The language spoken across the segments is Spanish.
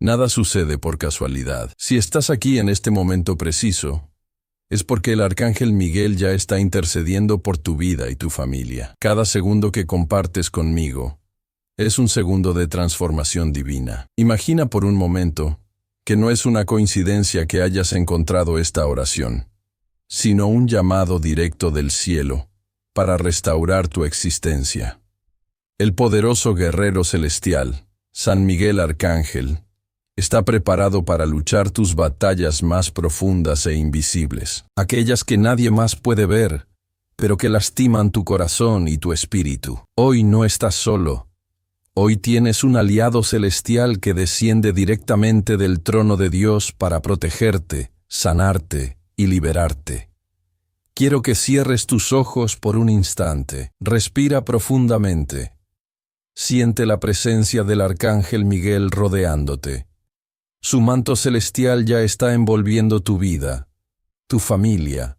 Nada sucede por casualidad. Si estás aquí en este momento preciso, es porque el Arcángel Miguel ya está intercediendo por tu vida y tu familia. Cada segundo que compartes conmigo es un segundo de transformación divina. Imagina por un momento que no es una coincidencia que hayas encontrado esta oración, sino un llamado directo del cielo para restaurar tu existencia. El poderoso guerrero celestial, San Miguel Arcángel, está preparado para luchar tus batallas más profundas e invisibles, aquellas que nadie más puede ver, pero que lastiman tu corazón y tu espíritu. Hoy no estás solo. Hoy tienes un aliado celestial que desciende directamente del trono de Dios para protegerte, sanarte y liberarte. Quiero que cierres tus ojos por un instante. Respira profundamente. Siente la presencia del Arcángel Miguel rodeándote. Su manto celestial ya está envolviendo tu vida, tu familia,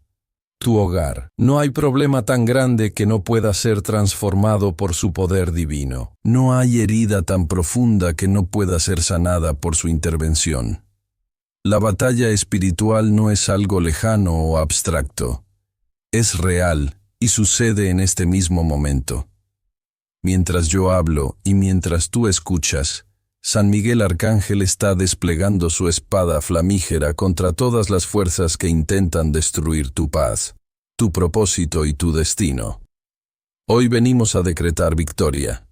tu hogar. No hay problema tan grande que no pueda ser transformado por su poder divino. No hay herida tan profunda que no pueda ser sanada por su intervención. La batalla espiritual no es algo lejano o abstracto. Es real y sucede en este mismo momento. Mientras yo hablo y mientras tú escuchas, San Miguel Arcángel está desplegando su espada flamígera contra todas las fuerzas que intentan destruir tu paz, tu propósito y tu destino. Hoy venimos a decretar victoria.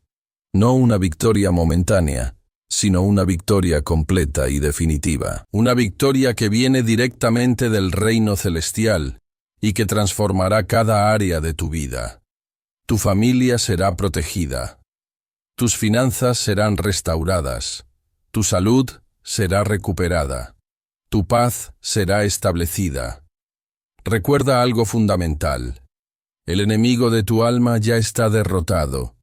No una victoria momentánea, sino una victoria completa y definitiva. Una victoria que viene directamente del reino celestial y que transformará cada área de tu vida. Tu familia será protegida. Tus finanzas serán restauradas, tu salud será recuperada, tu paz será establecida. Recuerda algo fundamental: el enemigo de tu alma ya está derrotado.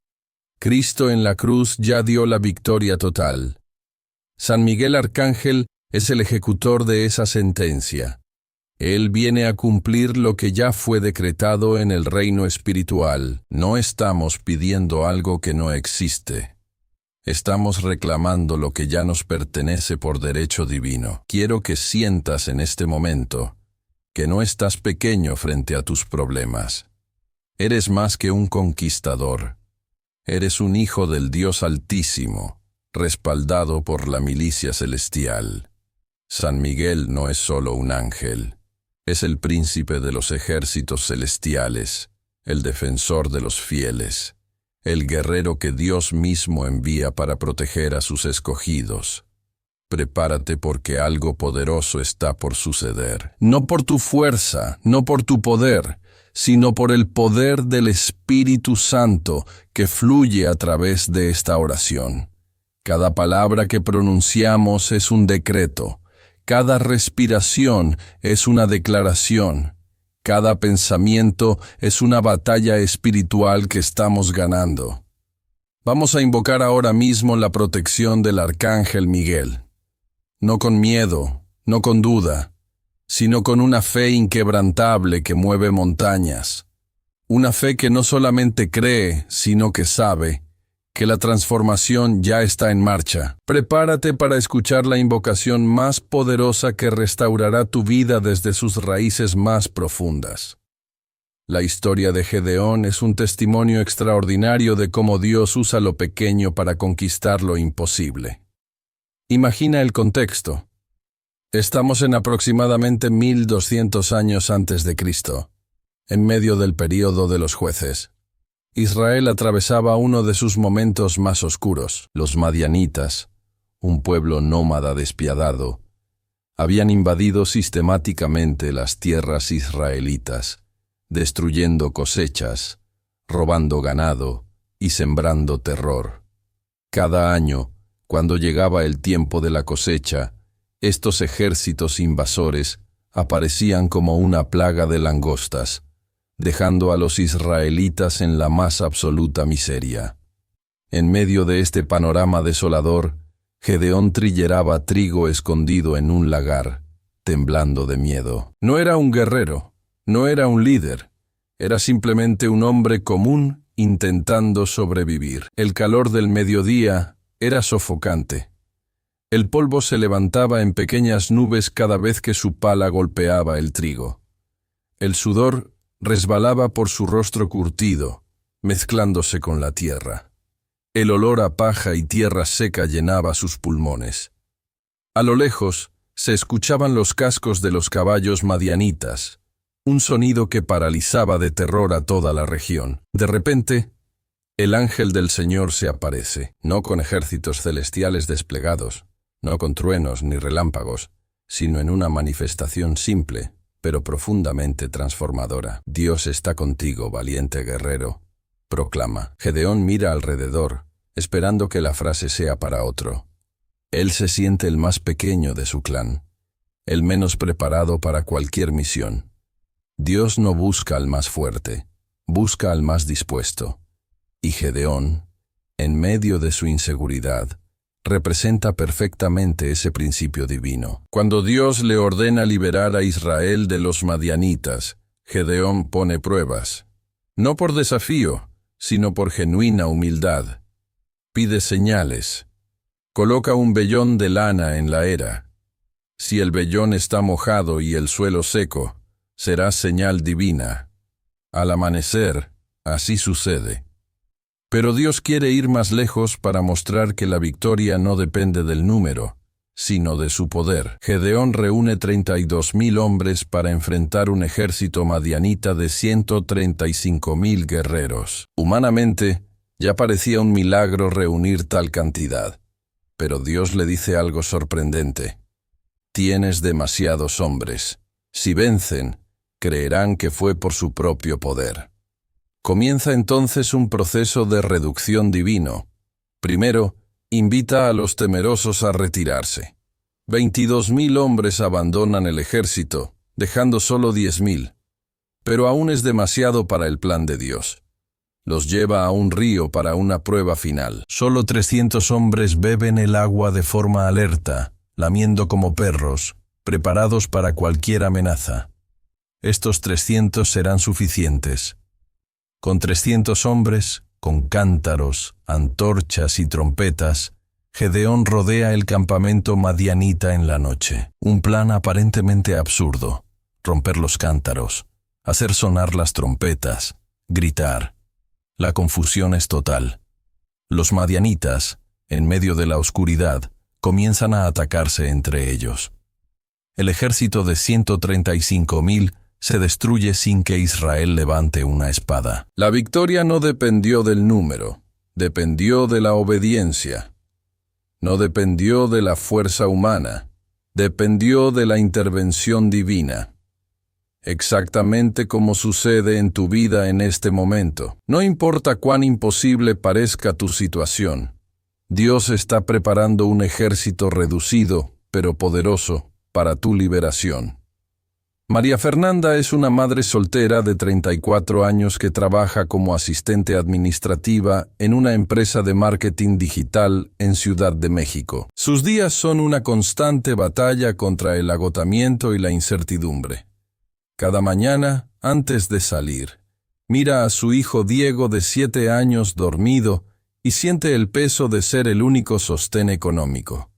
Cristo en la cruz ya dio la victoria total. San Miguel Arcángel es el ejecutor de esa sentencia. Él viene a cumplir lo que ya fue decretado en el reino espiritual. No estamos pidiendo algo que no existe. Estamos reclamando lo que ya nos pertenece por derecho divino. Quiero que sientas en este momento que no estás pequeño frente a tus problemas. Eres más que un conquistador. Eres un hijo del Dios Altísimo, respaldado por la milicia celestial. San Miguel no es solo un ángel. Es el príncipe de los ejércitos celestiales, el defensor de los fieles, el guerrero que Dios mismo envía para proteger a sus escogidos. Prepárate porque algo poderoso está por suceder. No por tu fuerza, no por tu poder, sino por el poder del Espíritu Santo que fluye a través de esta oración. Cada palabra que pronunciamos es un decreto. Cada respiración es una declaración. Cada pensamiento es una batalla espiritual que estamos ganando. Vamos a invocar ahora mismo la protección del Arcángel Miguel. No con miedo, no con duda, sino con una fe inquebrantable que mueve montañas. Una fe que no solamente cree, sino que sabe que la transformación ya está en marcha. Prepárate para escuchar la invocación más poderosa que restaurará tu vida desde sus raíces más profundas. La historia de Gedeón es un testimonio extraordinario de cómo Dios usa lo pequeño para conquistar lo imposible. Imagina el contexto. Estamos en aproximadamente 1200 años antes de Cristo, en medio del período de los jueces. Israel atravesaba uno de sus momentos más oscuros. Los madianitas, un pueblo nómada despiadado, habían invadido sistemáticamente las tierras israelitas, destruyendo cosechas, robando ganado y sembrando terror. Cada año, cuando llegaba el tiempo de la cosecha, estos ejércitos invasores aparecían como una plaga de langostas, dejando a los israelitas en la más absoluta miseria. En medio de este panorama desolador, Gedeón trilleraba trigo escondido en un lagar, temblando de miedo. No era un guerrero, no era un líder, era simplemente un hombre común intentando sobrevivir. El calor del mediodía era sofocante. El polvo se levantaba en pequeñas nubes cada vez que su pala golpeaba el trigo. El sudor resbalaba por su rostro curtido, mezclándose con la tierra. El olor a paja y tierra seca llenaba sus pulmones. A lo lejos se escuchaban los cascos de los caballos madianitas, un sonido que paralizaba de terror a toda la región. De repente, el ángel del Señor se aparece, no con ejércitos celestiales desplegados, no con truenos ni relámpagos, sino en una manifestación simple, pero profundamente transformadora. Dios está contigo, valiente guerrero, proclama. Gedeón mira alrededor, esperando que la frase sea para otro. Él se siente el más pequeño de su clan, el menos preparado para cualquier misión. Dios no busca al más fuerte, busca al más dispuesto. Y Gedeón, en medio de su inseguridad, representa perfectamente ese principio divino. Cuando Dios le ordena liberar a Israel de los madianitas, Gedeón pone pruebas, no por desafío, sino por genuina humildad. Pide señales. Coloca un vellón de lana en la era. Si el vellón está mojado y el suelo seco, será señal divina. Al amanecer, así sucede. Pero Dios quiere ir más lejos para mostrar que la victoria no depende del número, sino de su poder. Gedeón reúne 32,000 hombres para enfrentar un ejército madianita de 135,000 guerreros. Humanamente, ya parecía un milagro reunir tal cantidad. Pero Dios le dice algo sorprendente. Tienes demasiados hombres. Si vencen, creerán que fue por su propio poder. Comienza entonces un proceso de reducción divino. Primero, invita a los temerosos a retirarse. 22,000 hombres abandonan el ejército, dejando solo 10,000. Pero aún es demasiado para el plan de Dios. Los lleva a un río para una prueba final. Solo 300 hombres beben el agua de forma alerta, lamiendo como perros, preparados para cualquier amenaza. Estos 300 serán suficientes. Con 300 hombres, con cántaros, antorchas y trompetas, Gedeón rodea el campamento madianita en la noche. Un plan aparentemente absurdo: romper los cántaros, hacer sonar las trompetas, gritar. La confusión es total. Los madianitas, en medio de la oscuridad, comienzan a atacarse entre ellos. El ejército de 135,000 se destruye sin que Israel levante una espada. La victoria no dependió del número, dependió de la obediencia. No dependió de la fuerza humana, dependió de la intervención divina. Exactamente como sucede en tu vida en este momento. No importa cuán imposible parezca tu situación, Dios está preparando un ejército reducido, pero poderoso, para tu liberación. María Fernanda es una madre soltera de 34 años que trabaja como asistente administrativa en una empresa de marketing digital en Ciudad de México. Sus días son una constante batalla contra el agotamiento y la incertidumbre. Cada mañana, antes de salir, mira a su hijo Diego de 7 años dormido y siente el peso de ser el único sostén económico.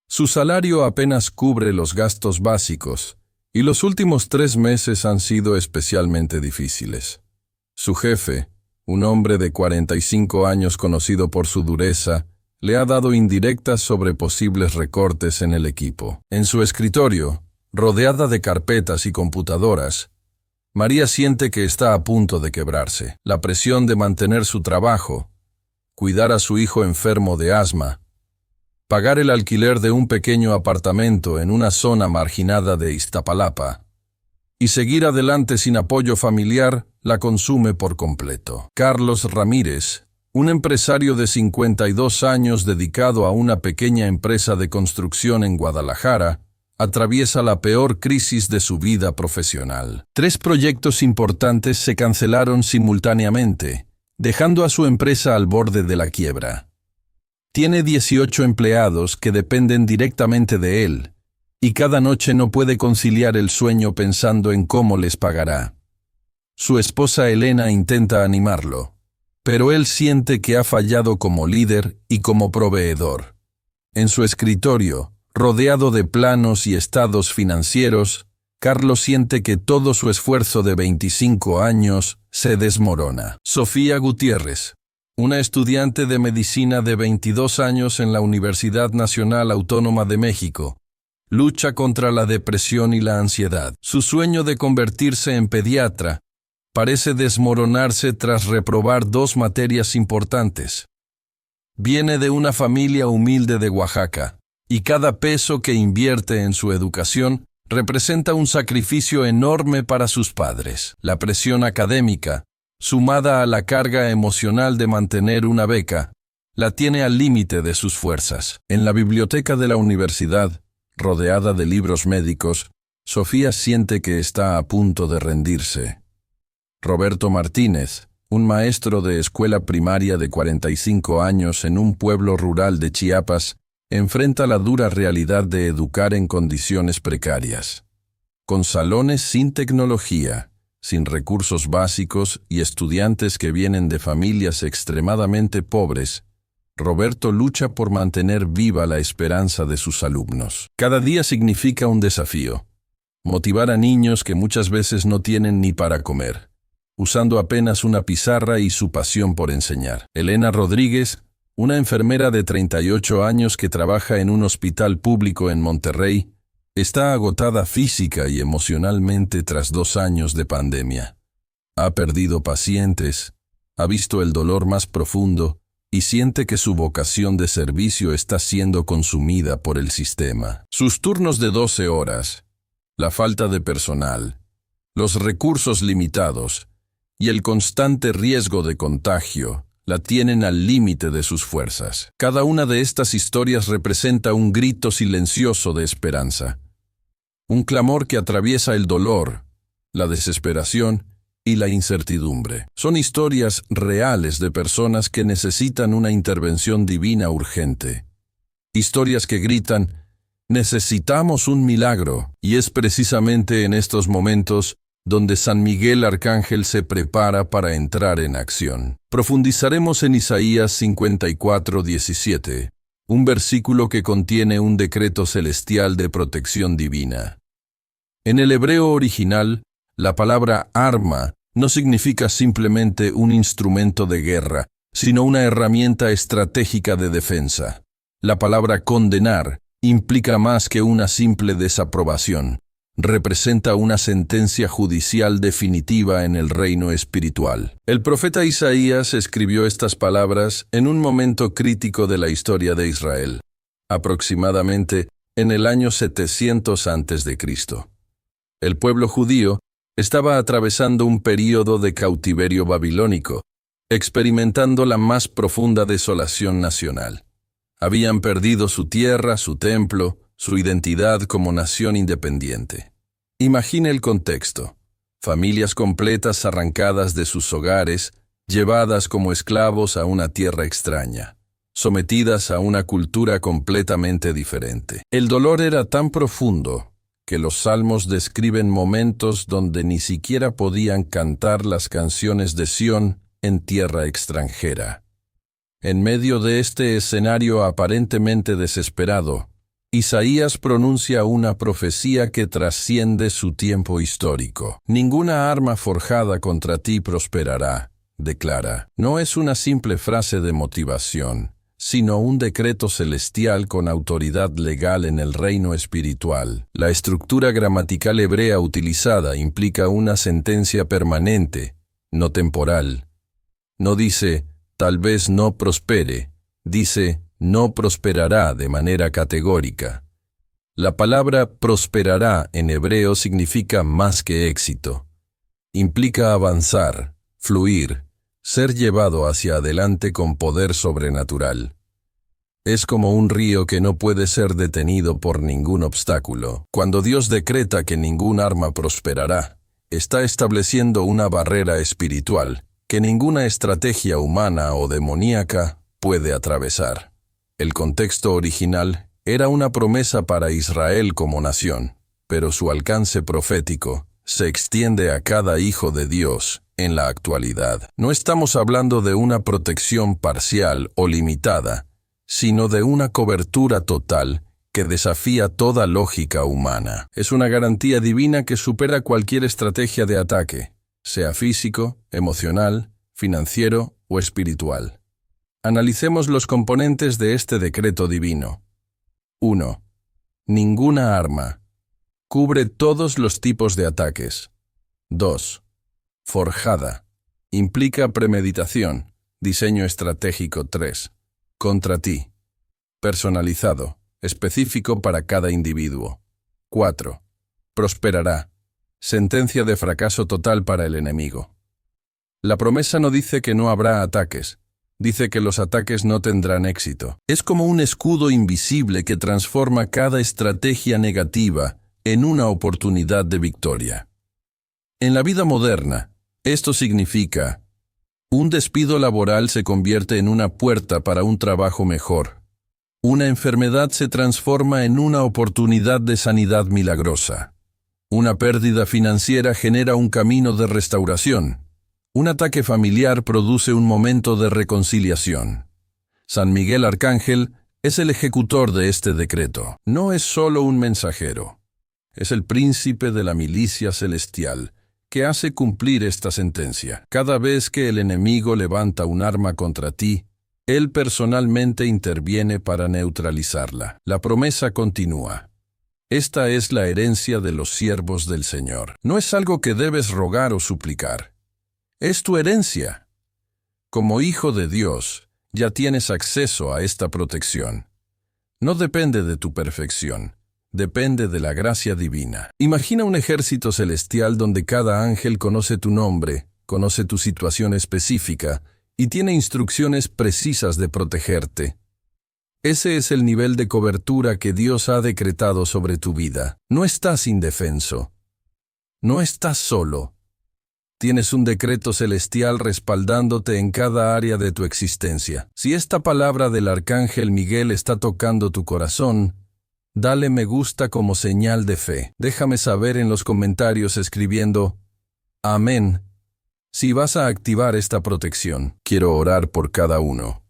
Su salario apenas cubre los gastos básicos, y los últimos 3 meses han sido especialmente difíciles. Su jefe, un hombre de 45 años conocido por su dureza, le ha dado indirectas sobre posibles recortes en el equipo. En su escritorio, rodeada de carpetas y computadoras, María siente que está a punto de quebrarse. La presión de mantener su trabajo, cuidar a su hijo enfermo de asma, pagar el alquiler de un pequeño apartamento en una zona marginada de Iztapalapa y seguir adelante sin apoyo familiar la consume por completo. Carlos Ramírez, un empresario de 52 años dedicado a una pequeña empresa de construcción en Guadalajara, atraviesa la peor crisis de su vida profesional. 3 proyectos importantes se cancelaron simultáneamente, dejando a su empresa al borde de la quiebra. Tiene 18 empleados que dependen directamente de él, y cada noche no puede conciliar el sueño pensando en cómo les pagará. Su esposa Elena intenta animarlo, pero él siente que ha fallado como líder y como proveedor. En su escritorio, rodeado de planos y estados financieros, Carlos siente que todo su esfuerzo de 25 años se desmorona. Sofía Gutiérrez, una estudiante de medicina de 22 años en la Universidad Nacional Autónoma de México, lucha contra la depresión y la ansiedad. Su sueño de convertirse en pediatra parece desmoronarse tras reprobar 2 materias importantes. Viene de una familia humilde de Oaxaca, y cada peso que invierte en su educación representa un sacrificio enorme para sus padres. La presión académica, sumada a la carga emocional de mantener una beca, la tiene al límite de sus fuerzas. En la biblioteca de la universidad, rodeada de libros médicos, Sofía siente que está a punto de rendirse. Roberto Martínez, un maestro de escuela primaria de 45 años en un pueblo rural de Chiapas, enfrenta la dura realidad de educar en condiciones precarias. Con salones sin tecnología, sin recursos básicos y estudiantes que vienen de familias extremadamente pobres, Roberto lucha por mantener viva la esperanza de sus alumnos. Cada día significa un desafío. Motivar a niños que muchas veces no tienen ni para comer, usando apenas una pizarra y su pasión por enseñar. Elena Rodríguez, una enfermera de 38 años que trabaja en un hospital público en Monterrey, está agotada física y emocionalmente tras 2 años de pandemia. Ha perdido pacientes, ha visto el dolor más profundo y siente que su vocación de servicio está siendo consumida por el sistema. Sus turnos de 12 horas, la falta de personal, los recursos limitados y el constante riesgo de contagio la tienen al límite de sus fuerzas. Cada una de estas historias representa un grito silencioso de esperanza. Un clamor que atraviesa el dolor, la desesperación y la incertidumbre. Son historias reales de personas que necesitan una intervención divina urgente. Historias que gritan, necesitamos un milagro, y es precisamente en estos momentos donde San Miguel Arcángel se prepara para entrar en acción. Profundizaremos en Isaías 54:17, un versículo que contiene un decreto celestial de protección divina. En el hebreo original, la palabra arma no significa simplemente un instrumento de guerra, sino una herramienta estratégica de defensa. La palabra condenar implica más que una simple desaprobación. Representa una sentencia judicial definitiva en el reino espiritual. El profeta Isaías escribió estas palabras en un momento crítico de la historia de Israel, aproximadamente en el año 700 a.C. El pueblo judío estaba atravesando un período de cautiverio babilónico, experimentando la más profunda desolación nacional. Habían perdido su tierra, su templo, su identidad como nación independiente. Imagine el contexto. Familias completas arrancadas de sus hogares, llevadas como esclavos a una tierra extraña, sometidas a una cultura completamente diferente. El dolor era tan profundo que los salmos describen momentos donde ni siquiera podían cantar las canciones de Sión en tierra extranjera. En medio de este escenario aparentemente desesperado, Isaías pronuncia una profecía que trasciende su tiempo histórico. Ninguna arma forjada contra ti prosperará, declara. No es una simple frase de motivación, sino un decreto celestial con autoridad legal en el reino espiritual. La estructura gramatical hebrea utilizada implica una sentencia permanente, no temporal. No dice, tal vez no prospere, dice, no prosperará de manera categórica. La palabra prosperará en hebreo significa más que éxito. Implica avanzar, fluir, ser llevado hacia adelante con poder sobrenatural. Es como un río que no puede ser detenido por ningún obstáculo. Cuando Dios decreta que ningún arma prosperará, está estableciendo una barrera espiritual que ninguna estrategia humana o demoníaca puede atravesar. El contexto original era una promesa para Israel como nación, pero su alcance profético se extiende a cada hijo de Dios en la actualidad. No estamos hablando de una protección parcial o limitada, sino de una cobertura total que desafía toda lógica humana. Es una garantía divina que supera cualquier estrategia de ataque, sea físico, emocional, financiero o espiritual. Analicemos los componentes de este decreto divino. 1. Ninguna arma. Cubre todos los tipos de ataques. 2. Forjada. Implica premeditación, diseño estratégico. 3. Contra ti. Personalizado, específico para cada individuo. 4. Prosperará. Sentencia de fracaso total para el enemigo. La promesa no dice que no habrá ataques, dice que los ataques no tendrán éxito. Es como un escudo invisible que transforma cada estrategia negativa en una oportunidad de victoria. En la vida moderna, esto significa: un despido laboral se convierte en una puerta para un trabajo mejor. Una enfermedad se transforma en una oportunidad de sanidad milagrosa. Una pérdida financiera genera un camino de restauración. Un ataque familiar produce un momento de reconciliación. San Miguel Arcángel es el ejecutor de este decreto. No es solo un mensajero. Es el príncipe de la milicia celestial que hace cumplir esta sentencia. Cada vez que el enemigo levanta un arma contra ti, él personalmente interviene para neutralizarla. La promesa continúa. Esta es la herencia de los siervos del Señor. No es algo que debes rogar o suplicar. Es tu herencia. Como hijo de Dios, ya tienes acceso a esta protección. No depende de tu perfección, depende de la gracia divina. Imagina un ejército celestial donde cada ángel conoce tu nombre, conoce tu situación específica y tiene instrucciones precisas de protegerte. Ese es el nivel de cobertura que Dios ha decretado sobre tu vida. No estás indefenso. No estás solo. Tienes un decreto celestial respaldándote en cada área de tu existencia. Si esta palabra del Arcángel Miguel está tocando tu corazón, dale me gusta como señal de fe. Déjame saber en los comentarios escribiendo Amén si vas a activar esta protección. Quiero orar por cada uno.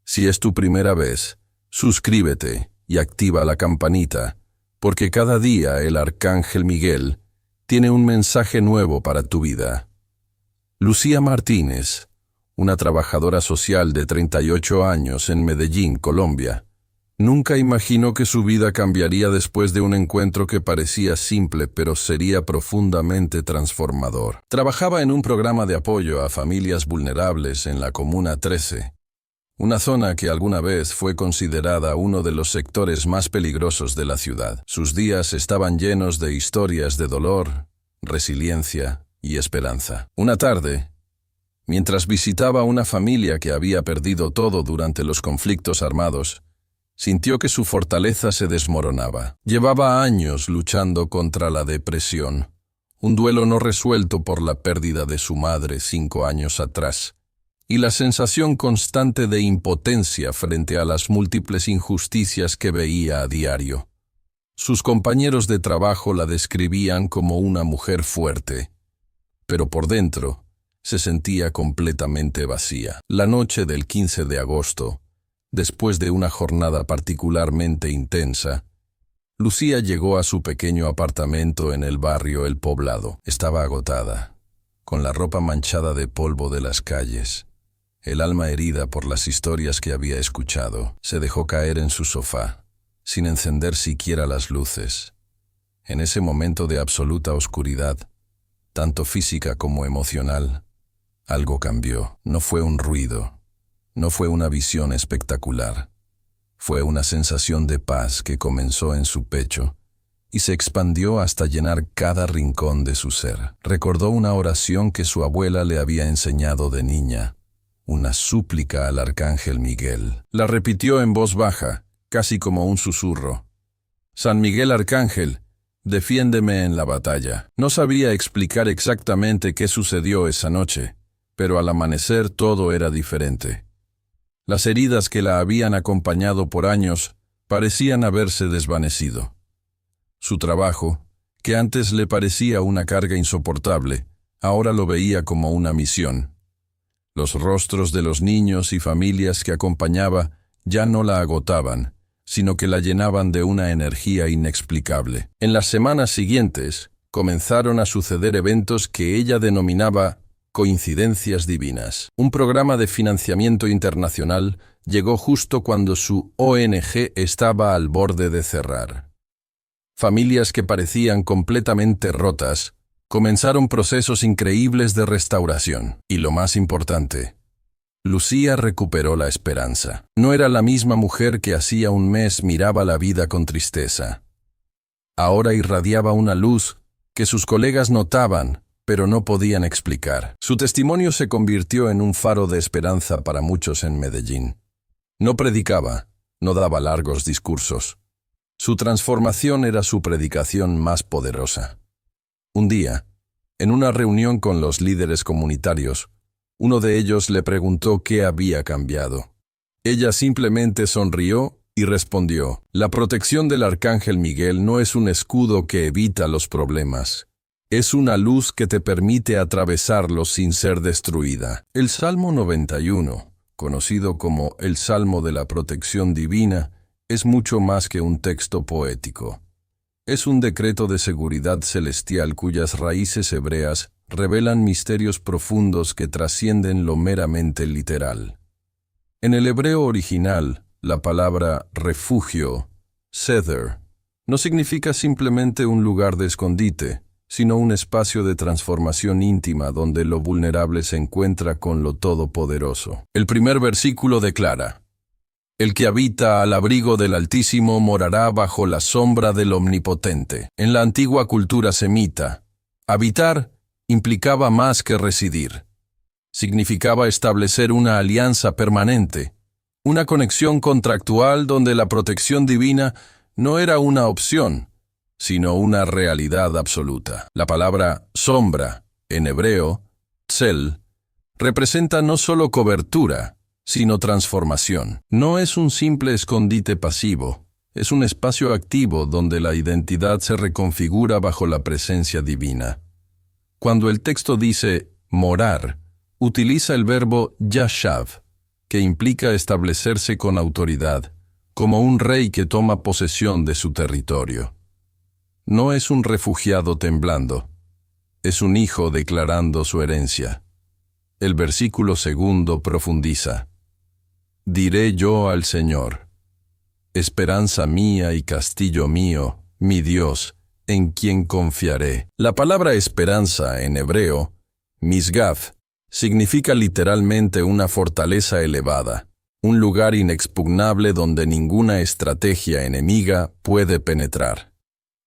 Si es tu primera vez, suscríbete y activa la campanita, porque cada día el Arcángel Miguel tiene un mensaje nuevo para tu vida. Lucía Martínez, una trabajadora social de 38 años en Medellín, Colombia, nunca imaginó que su vida cambiaría después de un encuentro que parecía simple pero sería profundamente transformador. Trabajaba en un programa de apoyo a familias vulnerables en la Comuna 13, una zona que alguna vez fue considerada uno de los sectores más peligrosos de la ciudad. Sus días estaban llenos de historias de dolor, resiliencia y esperanza. Una tarde, mientras visitaba una familia que había perdido todo durante los conflictos armados, sintió que su fortaleza se desmoronaba. Llevaba años luchando contra la depresión, un duelo no resuelto por la pérdida de su madre 5 años atrás, y la sensación constante de impotencia frente a las múltiples injusticias que veía a diario. Sus compañeros de trabajo la describían como una mujer fuerte, pero por dentro se sentía completamente vacía. La noche del 15 de agosto, después de una jornada particularmente intensa, Lucía llegó a su pequeño apartamento en el barrio El Poblado. Estaba agotada, con la ropa manchada de polvo de las calles. El alma herida por las historias que había escuchado, se dejó caer en su sofá, sin encender siquiera las luces. En ese momento de absoluta oscuridad, tanto física como emocional, algo cambió. No fue un ruido, no fue una visión espectacular. Fue una sensación de paz que comenzó en su pecho y se expandió hasta llenar cada rincón de su ser. Recordó una oración que su abuela le había enseñado de niña, una súplica al Arcángel Miguel. La repitió en voz baja, casi como un susurro. San Miguel Arcángel, defiéndeme en la batalla. No sabía explicar exactamente qué sucedió esa noche, pero al amanecer todo era diferente. Las heridas que la habían acompañado por años parecían haberse desvanecido. Su trabajo, que antes le parecía una carga insoportable, ahora lo veía como una misión. Los rostros de los niños y familias que acompañaba ya no la agotaban, sino que la llenaban de una energía inexplicable. En las semanas siguientes, comenzaron a suceder eventos que ella denominaba coincidencias divinas. Un programa de financiamiento internacional llegó justo cuando su ONG estaba al borde de cerrar. Familias que parecían completamente rotas comenzaron procesos increíbles de restauración. Y lo más importante, Lucía recuperó la esperanza. No era la misma mujer que hacía un mes miraba la vida con tristeza. Ahora irradiaba una luz que sus colegas notaban, pero no podían explicar. Su testimonio se convirtió en un faro de esperanza para muchos en Medellín. No predicaba, no daba largos discursos. Su transformación era su predicación más poderosa. Un día, en una reunión con los líderes comunitarios, uno de ellos le preguntó qué había cambiado. Ella simplemente sonrió y respondió: la protección del Arcángel Miguel no es un escudo que evita los problemas. Es una luz que te permite atravesarlos sin ser destruida. El Salmo 91, conocido como el Salmo de la Protección Divina, es mucho más que un texto poético. Es un decreto de seguridad celestial cuyas raíces hebreas revelan misterios profundos que trascienden lo meramente literal. En el hebreo original, la palabra refugio, seder, no significa simplemente un lugar de escondite, sino un espacio de transformación íntima donde lo vulnerable se encuentra con lo todopoderoso. El primer versículo declara: el que habita al abrigo del Altísimo morará bajo la sombra del Omnipotente. En la antigua cultura semita, habitar implicaba más que residir. Significaba establecer una alianza permanente, una conexión contractual donde la protección divina no era una opción, sino una realidad absoluta. La palabra sombra, en hebreo, tzel, representa no solo cobertura, sino transformación. No es un simple escondite pasivo, es un espacio activo donde la identidad se reconfigura bajo la presencia divina. Cuando el texto dice morar, utiliza el verbo yashav, que implica establecerse con autoridad, como un rey que toma posesión de su territorio. No es un refugiado temblando, es un hijo declarando su herencia. El versículo segundo profundiza: diré yo al Señor, esperanza mía y castillo mío, mi Dios, en quien confiaré. La palabra esperanza en hebreo, misgav, significa literalmente una fortaleza elevada, un lugar inexpugnable donde ninguna estrategia enemiga puede penetrar.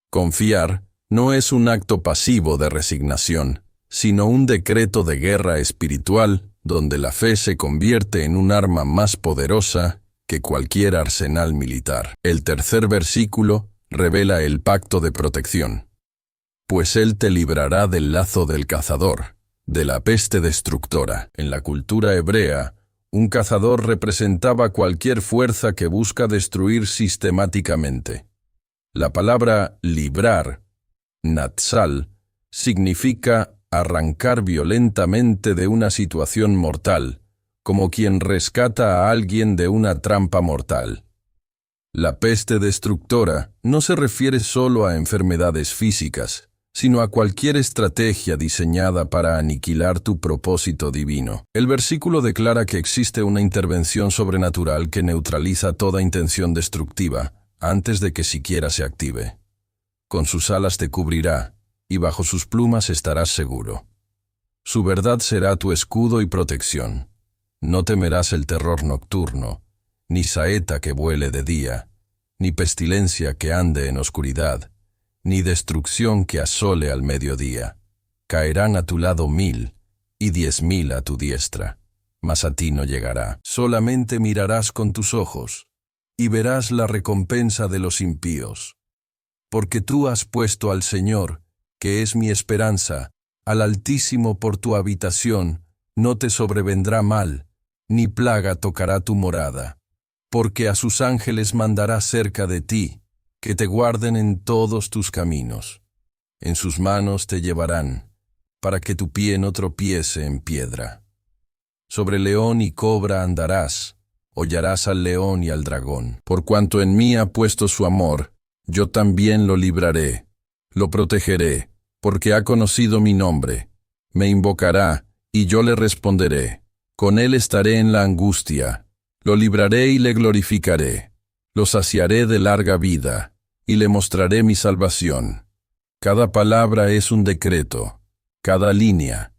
Confiar no es un acto pasivo de resignación, sino un decreto de guerra espiritual donde la fe se convierte en un arma más poderosa que cualquier arsenal militar. El tercer versículo revela el pacto de protección. Pues Él te librará del lazo del cazador, de la peste destructora. En la cultura hebrea, un cazador representaba cualquier fuerza que busca destruir sistemáticamente. La palabra librar, natsal, significa arrancar violentamente de una situación mortal, como quien rescata a alguien de una trampa mortal. La peste destructora no se refiere solo a enfermedades físicas, sino a cualquier estrategia diseñada para aniquilar tu propósito divino. El versículo declara que existe una intervención sobrenatural que neutraliza toda intención destructiva antes de que siquiera se active. Con sus alas te cubrirá, y bajo sus plumas estarás seguro. Su verdad será tu escudo y protección. No temerás el terror nocturno, ni saeta que vuele de día, ni pestilencia que ande en oscuridad, ni destrucción que asole al mediodía. Caerán a tu lado 1000 y 10.000 a tu diestra, mas a ti no llegará. Solamente mirarás con tus ojos, y verás la recompensa de los impíos. Porque tú has puesto al Señor, que es mi esperanza, al Altísimo por tu habitación, no te sobrevendrá mal, ni plaga tocará tu morada. Porque a sus ángeles mandará cerca de ti, que te guarden en todos tus caminos. En sus manos te llevarán, para que tu pie no tropiece en piedra. Sobre león y cobra andarás, Hollarás al león y al dragón. Por cuanto en mí ha puesto su amor, yo también lo libraré. Lo protegeré, porque ha conocido mi nombre. Me invocará, y yo le responderé. Con él estaré en la angustia. Lo libraré y le glorificaré. Lo saciaré de larga vida, y le mostraré mi salvación. Cada palabra es un decreto, cada línea,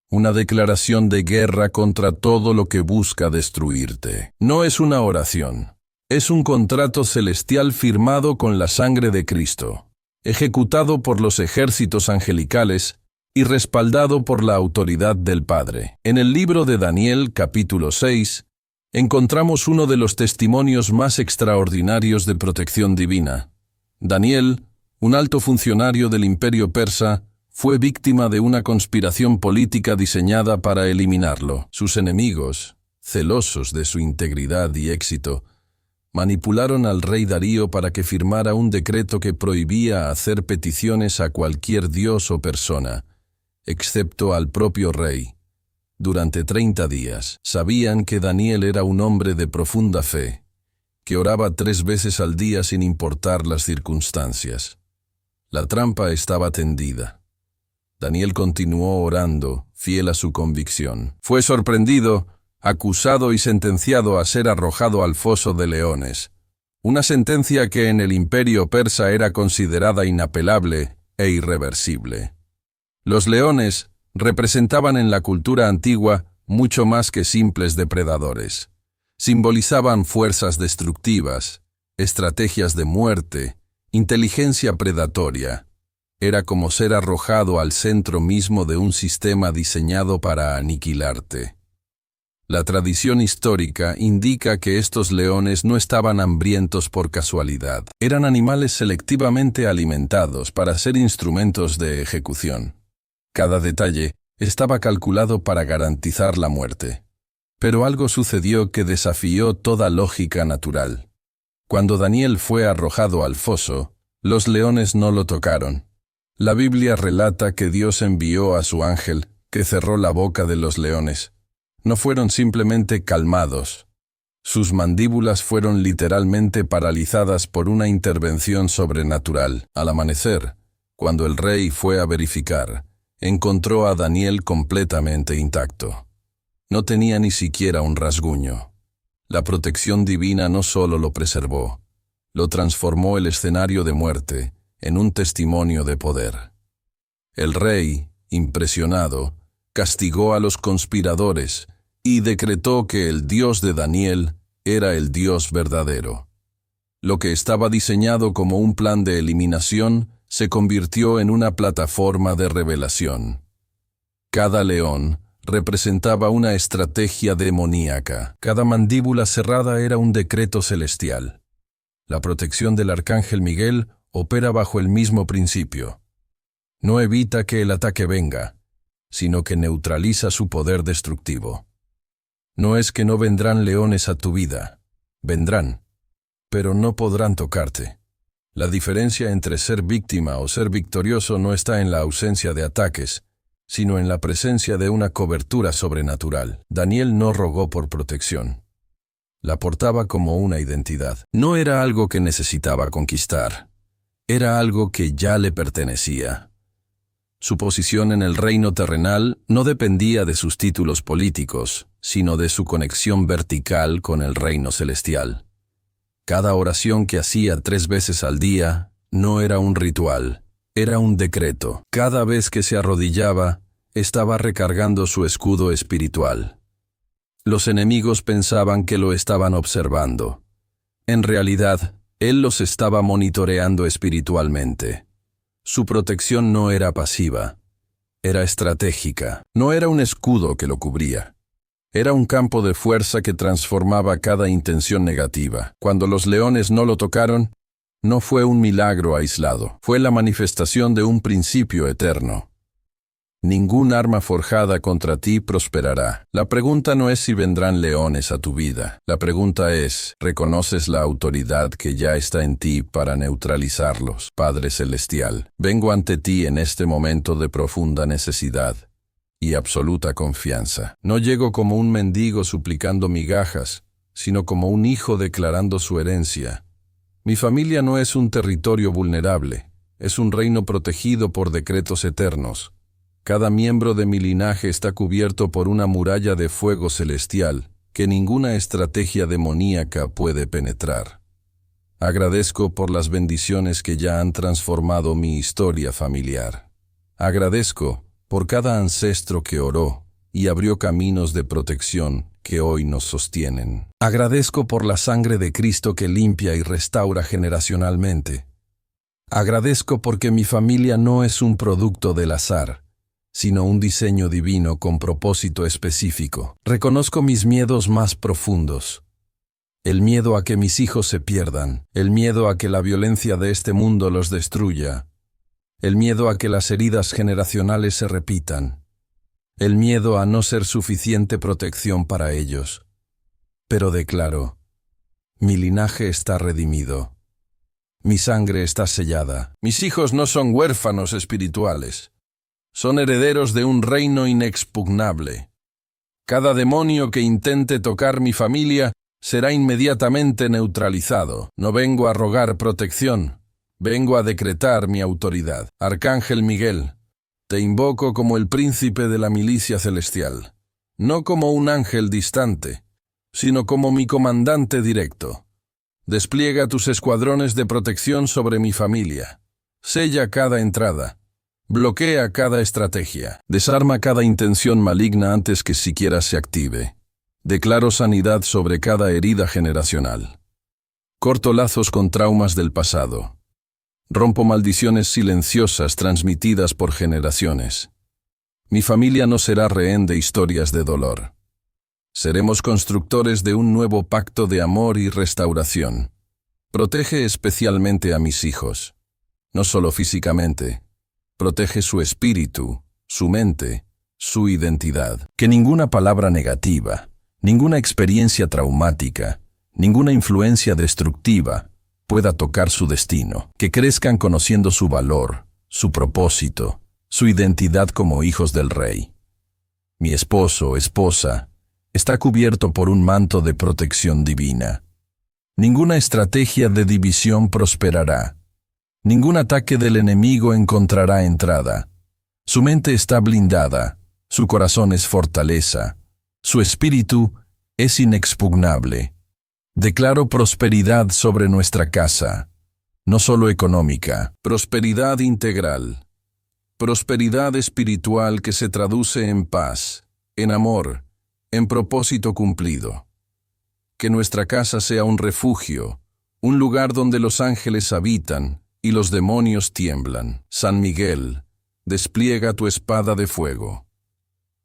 una declaración de guerra contra todo lo que busca destruirte. No es una oración, es un contrato celestial firmado con la sangre de Cristo, ejecutado por los ejércitos angelicales y respaldado por la autoridad del Padre. En el libro de Daniel, capítulo 6, encontramos uno de los testimonios más extraordinarios de protección divina. Daniel, un alto funcionario del imperio persa, fue víctima de una conspiración política diseñada para eliminarlo. Sus enemigos, celosos de su integridad y éxito, manipularon al rey Darío para que firmara un decreto que prohibía hacer peticiones a cualquier dios o persona, excepto al propio rey. Durante 30 días, sabían que Daniel era un hombre de profunda fe, que oraba 3 veces al día sin importar las circunstancias. La trampa estaba tendida. Daniel continuó orando, fiel a su convicción. Fue sorprendido, acusado y sentenciado a ser arrojado al foso de leones, una sentencia que en el imperio persa era considerada inapelable e irreversible. Los leones representaban en la cultura antigua mucho más que simples depredadores. Simbolizaban fuerzas destructivas, estrategias de muerte, inteligencia predatoria. Era como ser arrojado al centro mismo de un sistema diseñado para aniquilarte. La tradición histórica indica que estos leones no estaban hambrientos por casualidad. Eran animales selectivamente alimentados para ser instrumentos de ejecución. Cada detalle estaba calculado para garantizar la muerte. Pero algo sucedió que desafió toda lógica natural. Cuando Daniel fue arrojado al foso, los leones no lo tocaron. La Biblia relata que Dios envió a su ángel, que cerró la boca de los leones. No fueron simplemente calmados. Sus mandíbulas fueron literalmente paralizadas por una intervención sobrenatural. Al amanecer, cuando el rey fue a verificar, encontró a Daniel completamente intacto. No tenía ni siquiera un rasguño. La protección divina no solo lo preservó, lo transformó el escenario de muerte en un testimonio de poder. El rey, impresionado, castigó a los conspiradores y decretó que el Dios de Daniel era el Dios verdadero. Lo que estaba diseñado como un plan de eliminación se convirtió en una plataforma de revelación. Cada león representaba una estrategia demoníaca. Cada mandíbula cerrada era un decreto celestial. La protección del arcángel Miguel opera bajo el mismo principio. No evita que el ataque venga, sino que neutraliza su poder destructivo. No es que no vendrán leones a tu vida, vendrán, pero no podrán tocarte. La diferencia entre ser víctima o ser victorioso no está en la ausencia de ataques, sino en la presencia de una cobertura sobrenatural. Daniel no rogó por protección. La portaba como una identidad. No era algo que necesitaba conquistar. Era algo que ya le pertenecía. Su posición en el reino terrenal no dependía de sus títulos políticos, sino de su conexión vertical con el reino celestial. Cada oración que hacía 3 veces al día no era un ritual, era un decreto. Cada vez que se arrodillaba, estaba recargando su escudo espiritual. Los enemigos pensaban que lo estaban observando. En realidad, él los estaba monitoreando espiritualmente. Su protección no era pasiva, era estratégica. No era un escudo que lo cubría. Era un campo de fuerza que transformaba cada intención negativa. Cuando los leones no lo tocaron, no fue un milagro aislado, fue la manifestación de un principio eterno. Ningún arma forjada contra ti prosperará. La pregunta no es si vendrán leones a tu vida. La pregunta es, ¿reconoces la autoridad que ya está en ti para neutralizarlos? Padre Celestial, vengo ante ti en este momento de profunda necesidad y absoluta confianza. No llego como un mendigo suplicando migajas, sino como un hijo declarando su herencia. Mi familia no es un territorio vulnerable, es un reino protegido por decretos eternos. Cada miembro de mi linaje está cubierto por una muralla de fuego celestial que ninguna estrategia demoníaca puede penetrar. Agradezco por las bendiciones que ya han transformado mi historia familiar. Agradezco por cada ancestro que oró y abrió caminos de protección que hoy nos sostienen. Agradezco por la sangre de Cristo que limpia y restaura generacionalmente. Agradezco porque mi familia no es un producto del azar, sino un diseño divino con propósito específico. Reconozco mis miedos más profundos. El miedo a que mis hijos se pierdan, el miedo a que la violencia de este mundo los destruya, el miedo a que las heridas generacionales se repitan, el miedo a no ser suficiente protección para ellos. Pero declaro, mi linaje está redimido. Mi sangre está sellada. Mis hijos no son huérfanos espirituales. Son herederos de un reino inexpugnable. Cada demonio que intente tocar mi familia será inmediatamente neutralizado. No vengo a rogar protección, vengo a decretar mi autoridad. Arcángel Miguel, te invoco como el príncipe de la milicia celestial, no como un ángel distante, sino como mi comandante directo. Despliega tus escuadrones de protección sobre mi familia. Sella cada entrada. Bloquea cada estrategia. Desarma cada intención maligna antes que siquiera se active. Declaro sanidad sobre cada herida generacional. Corto lazos con traumas del pasado. Rompo maldiciones silenciosas transmitidas por generaciones. Mi familia no será rehén de historias de dolor. Seremos constructores de un nuevo pacto de amor y restauración. Protege especialmente a mis hijos. No solo físicamente. Protege su espíritu, su mente, su identidad. Que ninguna palabra negativa, ninguna experiencia traumática, ninguna influencia destructiva pueda tocar su destino. Que crezcan conociendo su valor, su propósito, su identidad como hijos del Rey. Mi esposo, esposa, está cubierto por un manto de protección divina. Ninguna estrategia de división prosperará. Ningún ataque del enemigo encontrará entrada. Su mente está blindada, su corazón es fortaleza, su espíritu es inexpugnable. Declaro prosperidad sobre nuestra casa, no solo económica, prosperidad integral, prosperidad espiritual que se traduce en paz, en amor, en propósito cumplido. Que nuestra casa sea un refugio, un lugar donde los ángeles habitan y los demonios tiemblan. San Miguel, despliega tu espada de fuego.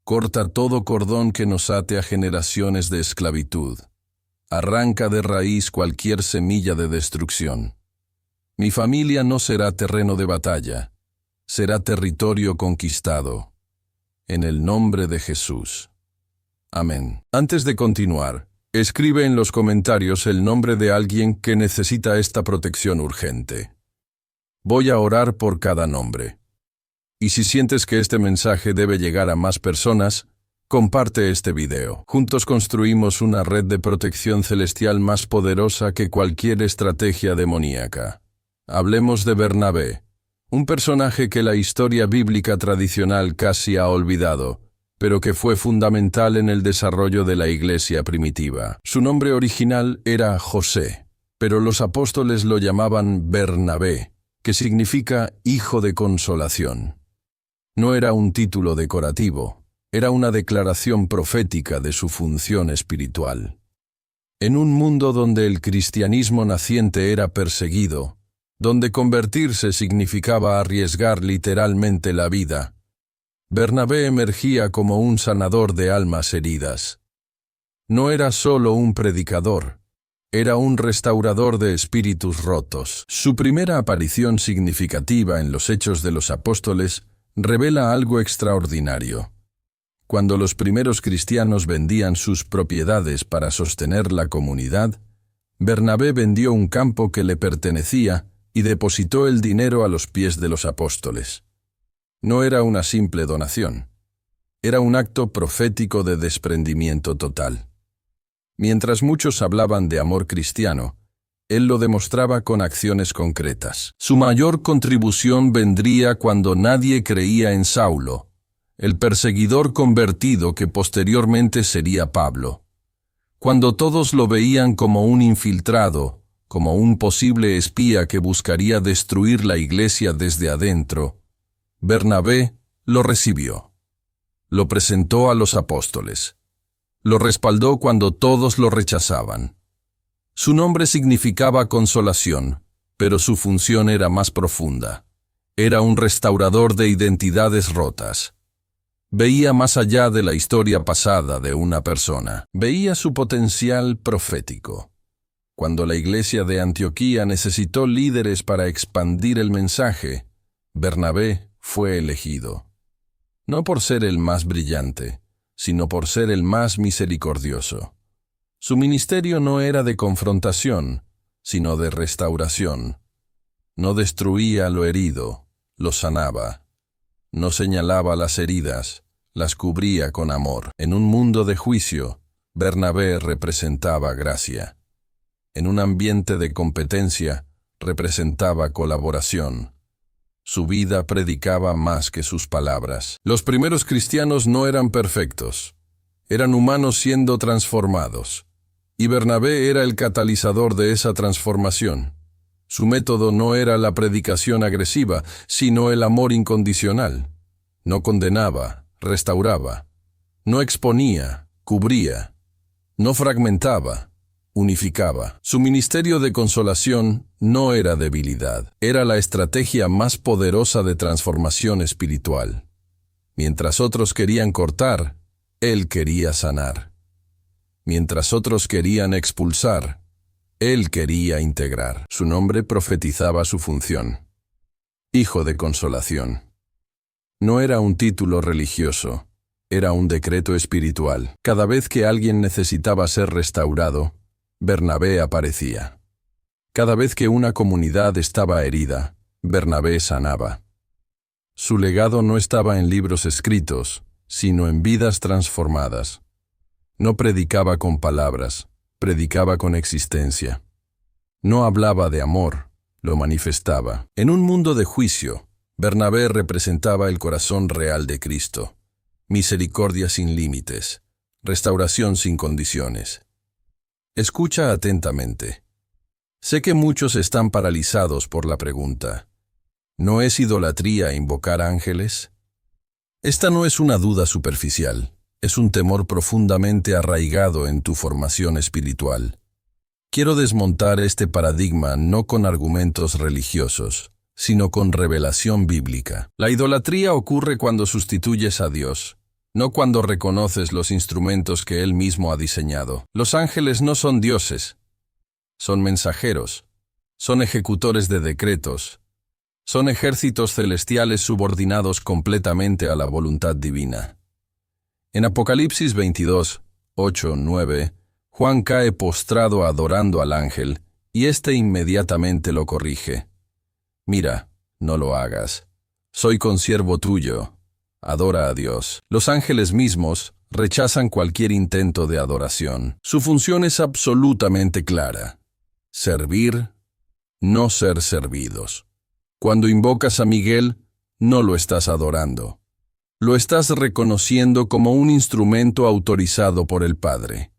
Corta todo cordón que nos ate a generaciones de esclavitud. Arranca de raíz cualquier semilla de destrucción. Mi familia no será terreno de batalla, será territorio conquistado. En el nombre de Jesús. Amén. Antes de continuar, escribe en los comentarios el nombre de alguien que necesita esta protección urgente. Voy a orar por cada nombre. Y si sientes que este mensaje debe llegar a más personas, comparte este video. Juntos construimos una red de protección celestial más poderosa que cualquier estrategia demoníaca. Hablemos de Bernabé, un personaje que la historia bíblica tradicional casi ha olvidado, pero que fue fundamental en el desarrollo de la iglesia primitiva. Su nombre original era José, pero los apóstoles lo llamaban Bernabé, que significa hijo de consolación. No era un título decorativo, era una declaración profética de su función espiritual. En un mundo donde el cristianismo naciente era perseguido, donde convertirse significaba arriesgar literalmente la vida, Bernabé emergía como un sanador de almas heridas. No era solo un predicador, era un restaurador de espíritus rotos. Su primera aparición significativa en los Hechos de los Apóstoles revela algo extraordinario. Cuando los primeros cristianos vendían sus propiedades para sostener la comunidad, Bernabé vendió un campo que le pertenecía y depositó el dinero a los pies de los apóstoles. No era una simple donación, era un acto profético de desprendimiento total. Mientras muchos hablaban de amor cristiano, él lo demostraba con acciones concretas. Su mayor contribución vendría cuando nadie creía en Saulo, el perseguidor convertido que posteriormente sería Pablo. Cuando todos lo veían como un infiltrado, como un posible espía que buscaría destruir la iglesia desde adentro, Bernabé lo recibió. Lo presentó a los apóstoles. Lo respaldó cuando todos lo rechazaban. Su nombre significaba consolación, pero su función era más profunda. Era un restaurador de identidades rotas. Veía más allá de la historia pasada de una persona. Veía su potencial profético. Cuando la iglesia de Antioquía necesitó líderes para expandir el mensaje, Bernabé fue elegido. No por ser el más brillante, sino por ser el más misericordioso. Su ministerio no era de confrontación, sino de restauración. No destruía lo herido, lo sanaba. No señalaba las heridas, las cubría con amor. En un mundo de juicio, Bernabé representaba gracia. En un ambiente de competencia, representaba colaboración. Su vida predicaba más que sus palabras. Los primeros cristianos no eran perfectos. Eran humanos siendo transformados. Y Bernabé era el catalizador de esa transformación. Su método no era la predicación agresiva, sino el amor incondicional. No condenaba, restauraba. No exponía, cubría. No fragmentaba, unificaba. Su ministerio de consolación no era debilidad, era la estrategia más poderosa de transformación espiritual. Mientras otros querían cortar, él quería sanar. Mientras otros querían expulsar, él quería integrar. Su nombre profetizaba su función. Hijo de consolación. No era un título religioso, era un decreto espiritual. Cada vez que alguien necesitaba ser restaurado, Bernabé aparecía. Cada vez que una comunidad estaba herida, Bernabé sanaba. Su legado no estaba en libros escritos, sino en vidas transformadas. No predicaba con palabras, predicaba con existencia. No hablaba de amor, lo manifestaba. En un mundo de juicio, Bernabé representaba el corazón real de Cristo. Misericordia sin límites, restauración sin condiciones. Escucha atentamente. Sé que muchos están paralizados por la pregunta: ¿no es idolatría invocar ángeles? Esta no es una duda superficial, es un temor profundamente arraigado en tu formación espiritual. Quiero desmontar este paradigma no con argumentos religiosos, sino con revelación bíblica. La idolatría ocurre cuando sustituyes a Dios, no cuando reconoces los instrumentos que Él mismo ha diseñado. Los ángeles no son dioses, son mensajeros, son ejecutores de decretos, son ejércitos celestiales subordinados completamente a la voluntad divina. En Apocalipsis 22, 8, 9, Juan cae postrado adorando al ángel, y éste inmediatamente lo corrige. Mira, no lo hagas. Soy consiervo tuyo. Adora a Dios. Los ángeles mismos rechazan cualquier intento de adoración. Su función es absolutamente clara: servir, no ser servidos. Cuando invocas a Miguel, no lo estás adorando. Lo estás reconociendo como un instrumento autorizado por el Padre.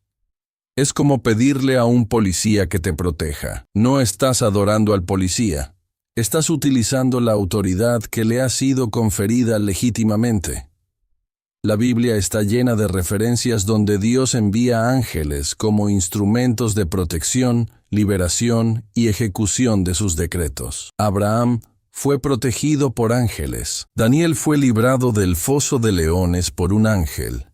Es como pedirle a un policía que te proteja. No estás adorando al policía. Estás utilizando la autoridad que le ha sido conferida legítimamente. La Biblia está llena de referencias donde Dios envía ángeles como instrumentos de protección, liberación y ejecución de sus decretos. Abraham fue protegido por ángeles. Daniel fue librado del foso de leones por un ángel.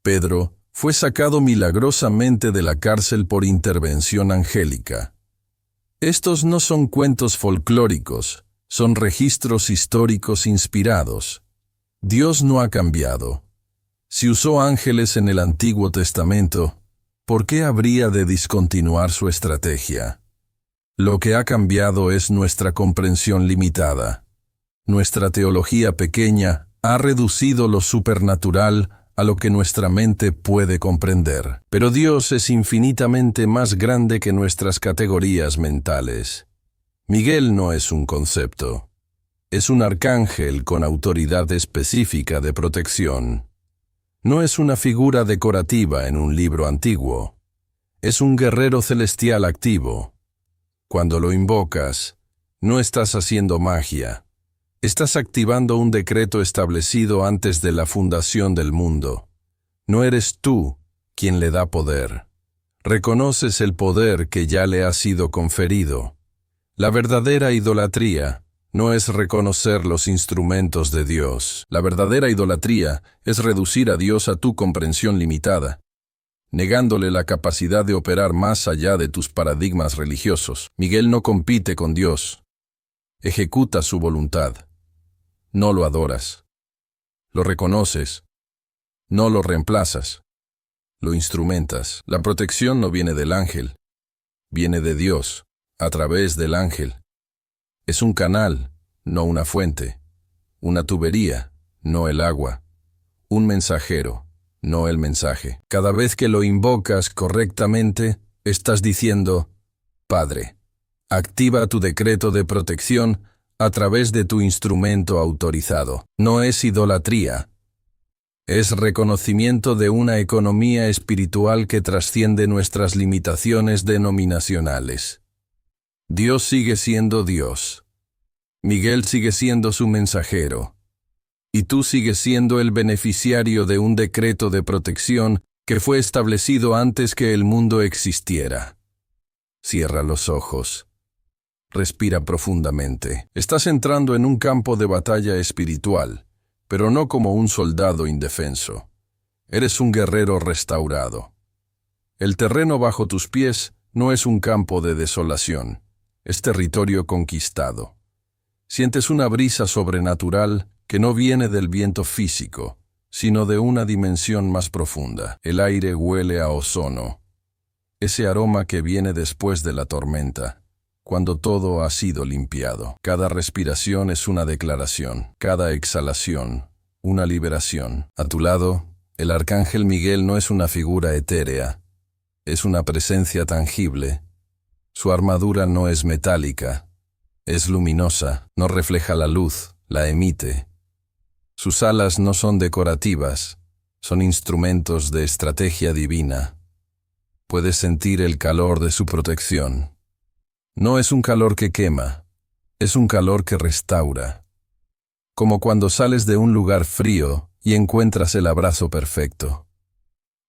Pedro fue sacado milagrosamente de la cárcel por intervención angélica. Estos no son cuentos folclóricos, son registros históricos inspirados. Dios no ha cambiado. Si usó ángeles en el Antiguo Testamento, ¿por qué habría de discontinuar su estrategia? Lo que ha cambiado es nuestra comprensión limitada. Nuestra teología pequeña ha reducido lo supernatural a lo que nuestra mente puede comprender. Pero Dios es infinitamente más grande que nuestras categorías mentales. Miguel no es un concepto. Es un arcángel con autoridad específica de protección. No es una figura decorativa en un libro antiguo. Es un guerrero celestial activo. Cuando lo invocas, no estás haciendo magia. Estás activando un decreto establecido antes de la fundación del mundo. No eres tú quien le da poder. Reconoces el poder que ya le ha sido conferido. La verdadera idolatría no es reconocer los instrumentos de Dios. La verdadera idolatría es reducir a Dios a tu comprensión limitada, negándole la capacidad de operar más allá de tus paradigmas religiosos. Miguel no compite con Dios. Ejecuta su voluntad. No lo adoras. Lo reconoces. No lo reemplazas. Lo instrumentas. La protección no viene del ángel. Viene de Dios, a través del ángel. Es un canal, no una fuente. Una tubería, no el agua. Un mensajero, no el mensaje. Cada vez que lo invocas correctamente, estás diciendo: Padre, activa tu decreto de protección a través de tu instrumento autorizado. No es idolatría. Es reconocimiento de una economía espiritual que trasciende nuestras limitaciones denominacionales. Dios sigue siendo Dios. Miguel sigue siendo su mensajero. Y tú sigues siendo el beneficiario de un decreto de protección que fue establecido antes que el mundo existiera. Cierra los ojos. Respira profundamente. Estás entrando en un campo de batalla espiritual, pero no como un soldado indefenso. Eres un guerrero restaurado. El terreno bajo tus pies no es un campo de desolación. Es territorio conquistado. Sientes una brisa sobrenatural que no viene del viento físico, sino de una dimensión más profunda. El aire huele a ozono, ese aroma que viene después de la tormenta, cuando todo ha sido limpiado. Cada respiración es una declaración, cada exhalación, una liberación. A tu lado, el arcángel Miguel no es una figura etérea, es una presencia tangible. Su armadura no es metálica, es luminosa, no refleja la luz, la emite. Sus alas no son decorativas, son instrumentos de estrategia divina. Puedes sentir el calor de su protección. No es un calor que quema, es un calor que restaura. Como cuando sales de un lugar frío y encuentras el abrazo perfecto.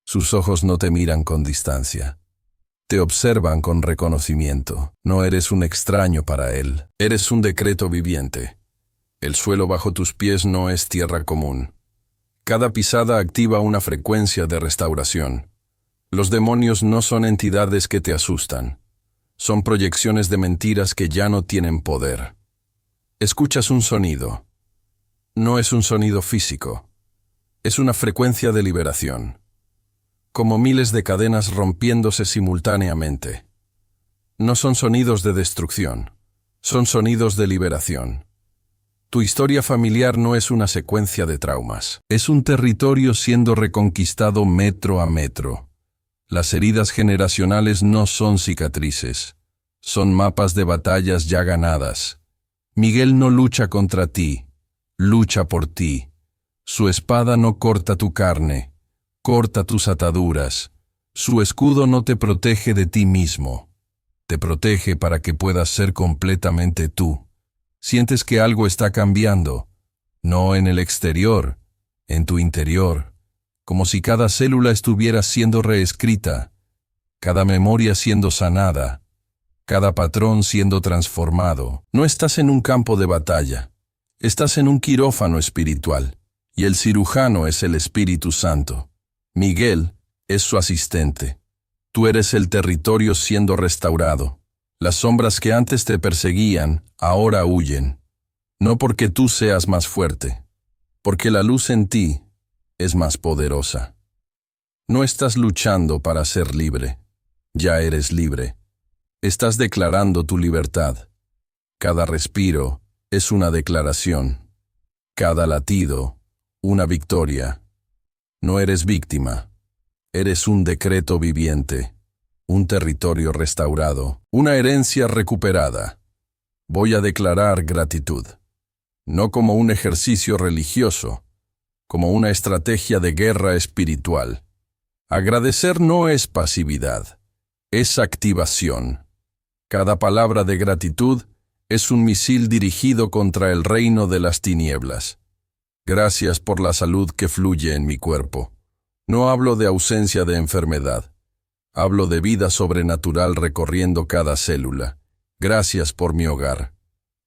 Sus ojos no te miran con distancia. Te observan con reconocimiento. No eres un extraño para él. Eres un decreto viviente. El suelo bajo tus pies no es tierra común. Cada pisada activa una frecuencia de restauración. Los demonios no son entidades que te asustan. Son proyecciones de mentiras que ya no tienen poder. Escuchas un sonido. No es un sonido físico. Es una frecuencia de liberación. Como miles de cadenas rompiéndose simultáneamente. No son sonidos de destrucción, son sonidos de liberación. Tu historia familiar no es una secuencia de traumas, es un territorio siendo reconquistado metro a metro. Las heridas generacionales no son cicatrices, son mapas de batallas ya ganadas. Miguel no lucha contra ti, lucha por ti. Su espada no corta tu carne, corta tus ataduras. Su escudo no te protege de ti mismo. Te protege para que puedas ser completamente tú. Sientes que algo está cambiando, no en el exterior, en tu interior, como si cada célula estuviera siendo reescrita, cada memoria siendo sanada, cada patrón siendo transformado. No estás en un campo de batalla, estás en un quirófano espiritual, y el cirujano es el Espíritu Santo. Miguel es su asistente. Tú eres el territorio siendo restaurado. Las sombras que antes te perseguían, ahora huyen. No porque tú seas más fuerte, porque la luz en ti es más poderosa. No estás luchando para ser libre. Ya eres libre. Estás declarando tu libertad. Cada respiro es una declaración. Cada latido, una victoria. No eres víctima. Eres un decreto viviente, un territorio restaurado, una herencia recuperada. Voy a declarar gratitud, no como un ejercicio religioso, como una estrategia de guerra espiritual. Agradecer no es pasividad, es activación. Cada palabra de gratitud es un misil dirigido contra el reino de las tinieblas. Gracias por la salud que fluye en mi cuerpo. No hablo de ausencia de enfermedad. Hablo de vida sobrenatural recorriendo cada célula. Gracias por mi hogar.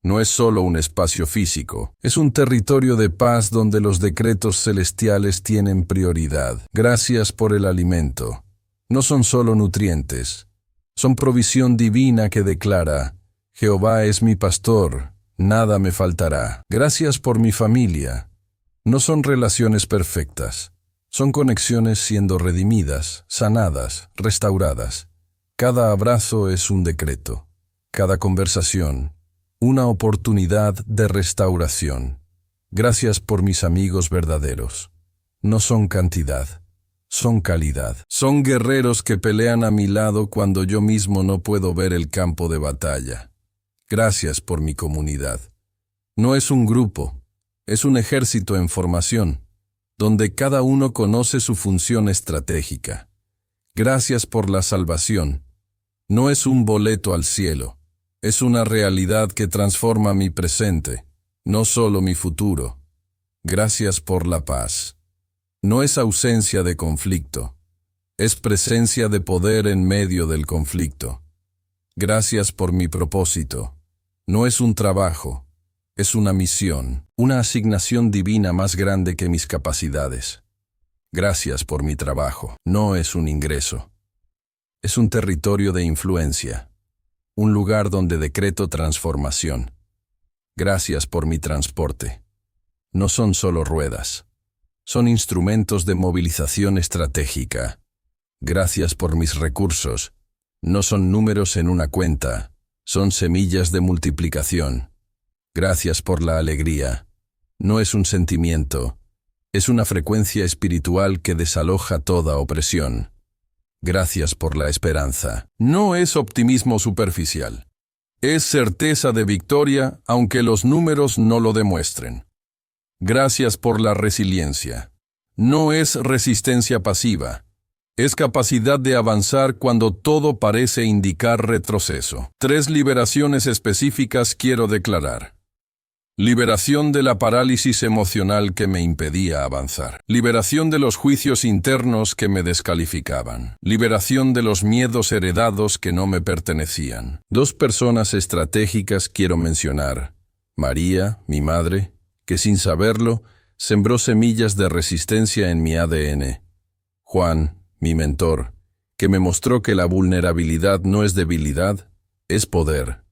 No es solo un espacio físico, es un territorio de paz donde los decretos celestiales tienen prioridad. Gracias por el alimento. No son solo nutrientes, son provisión divina que declara: Jehová es mi pastor, nada me faltará. Gracias por mi familia. No son relaciones perfectas, son conexiones siendo redimidas, sanadas, restauradas. Cada abrazo es un decreto, cada conversación, una oportunidad de restauración. Gracias por mis amigos verdaderos. No son cantidad, son calidad. Son guerreros que pelean a mi lado cuando yo mismo no puedo ver el campo de batalla. Gracias por mi comunidad. No es un grupo, es un ejército en formación, donde cada uno conoce su función estratégica. Gracias por la salvación. No es un boleto al cielo, es una realidad que transforma mi presente, no solo mi futuro. Gracias por la paz. No es ausencia de conflicto, es presencia de poder en medio del conflicto. Gracias por mi propósito. No es un trabajo, es una misión, una asignación divina más grande que mis capacidades. Gracias por mi trabajo. No es un ingreso. Es un territorio de influencia, un lugar donde decreto transformación. Gracias por mi transporte. No son solo ruedas, son instrumentos de movilización estratégica. Gracias por mis recursos. No son números en una cuenta, son semillas de multiplicación. Gracias por la alegría. No es un sentimiento, es una frecuencia espiritual que desaloja toda opresión. Gracias por la esperanza. No es optimismo superficial. Es certeza de victoria, aunque los números no lo demuestren. Gracias por la resiliencia. No es resistencia pasiva. Es capacidad de avanzar cuando todo parece indicar retroceso. 3 liberaciones específicas quiero declarar. Liberación de la parálisis emocional que me impedía avanzar. Liberación de los juicios internos que me descalificaban. Liberación de los miedos heredados que no me pertenecían. 2 personas estratégicas quiero mencionar. María, mi madre, que sin saberlo, sembró semillas de resistencia en mi ADN. Juan, mi mentor, que me mostró que la vulnerabilidad no es debilidad, es poder.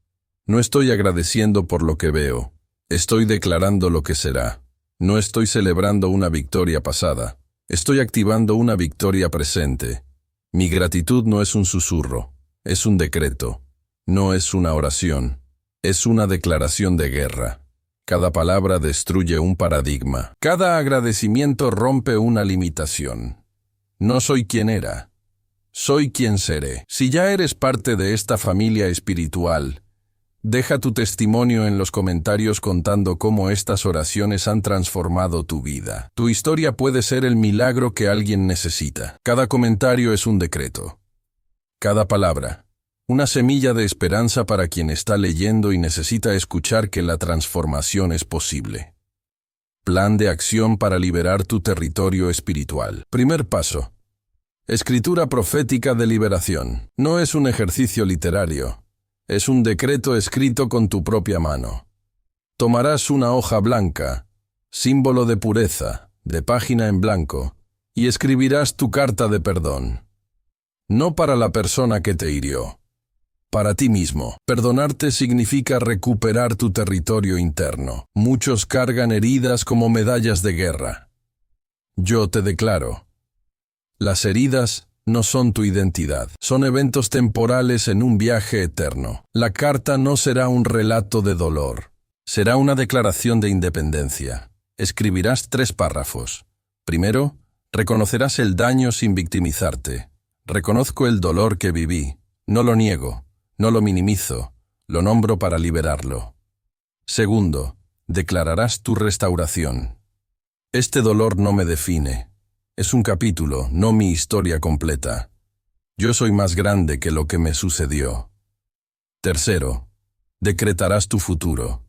No estoy agradeciendo por lo que veo. Estoy declarando lo que será. No estoy celebrando una victoria pasada. Estoy activando una victoria presente. Mi gratitud no es un susurro, es un decreto. No es una oración, es una declaración de guerra. Cada palabra destruye un paradigma. Cada agradecimiento rompe una limitación. No soy quien era, soy quien seré. Si ya eres parte de esta familia espiritual, deja tu testimonio en los comentarios contando cómo estas oraciones han transformado tu vida. Tu historia puede ser el milagro que alguien necesita. Cada comentario es un decreto. Cada palabra, una semilla de esperanza para quien está leyendo y necesita escuchar que la transformación es posible. Plan de acción para liberar tu territorio espiritual. Primer paso. Escritura profética de liberación. No es un ejercicio literario. Es un decreto escrito con tu propia mano. Tomarás una hoja blanca, símbolo de pureza, de página en blanco, y escribirás tu carta de perdón. No para la persona que te hirió, para ti mismo. Perdonarte significa recuperar tu territorio interno. Muchos cargan heridas como medallas de guerra. Yo te declaro, las heridas no son tu identidad, son eventos temporales en un viaje eterno. La carta no será un relato de dolor, será una declaración de independencia. Escribirás 3 párrafos. Primero, Reconocerás el daño sin victimizarte. Reconozco el dolor que viví. No lo niego, no lo minimizo, lo nombro para liberarlo. Segundo, declararás tu restauración. Este dolor no me define. Es un capítulo, no mi historia completa. Yo soy más grande que lo que me sucedió. Tercero, decretarás tu futuro.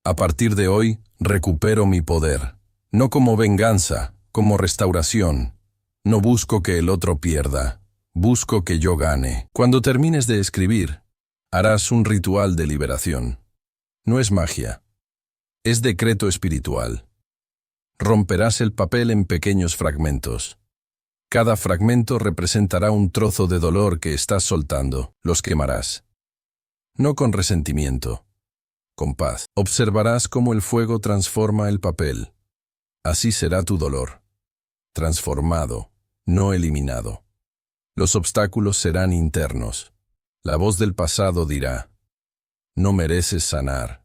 A partir de hoy, recupero mi poder. No como venganza, como restauración. No busco que el otro pierda. Busco que yo gane. Cuando termines de escribir, harás un ritual de liberación. No es magia. Es decreto espiritual. Romperás el papel en pequeños fragmentos. Cada fragmento representará un trozo de dolor que estás soltando. Los quemarás. No con resentimiento, con paz. Observarás cómo el fuego transforma el papel. Así será tu dolor. Transformado, no eliminado. Los obstáculos serán internos. La voz del pasado dirá, no mereces sanar.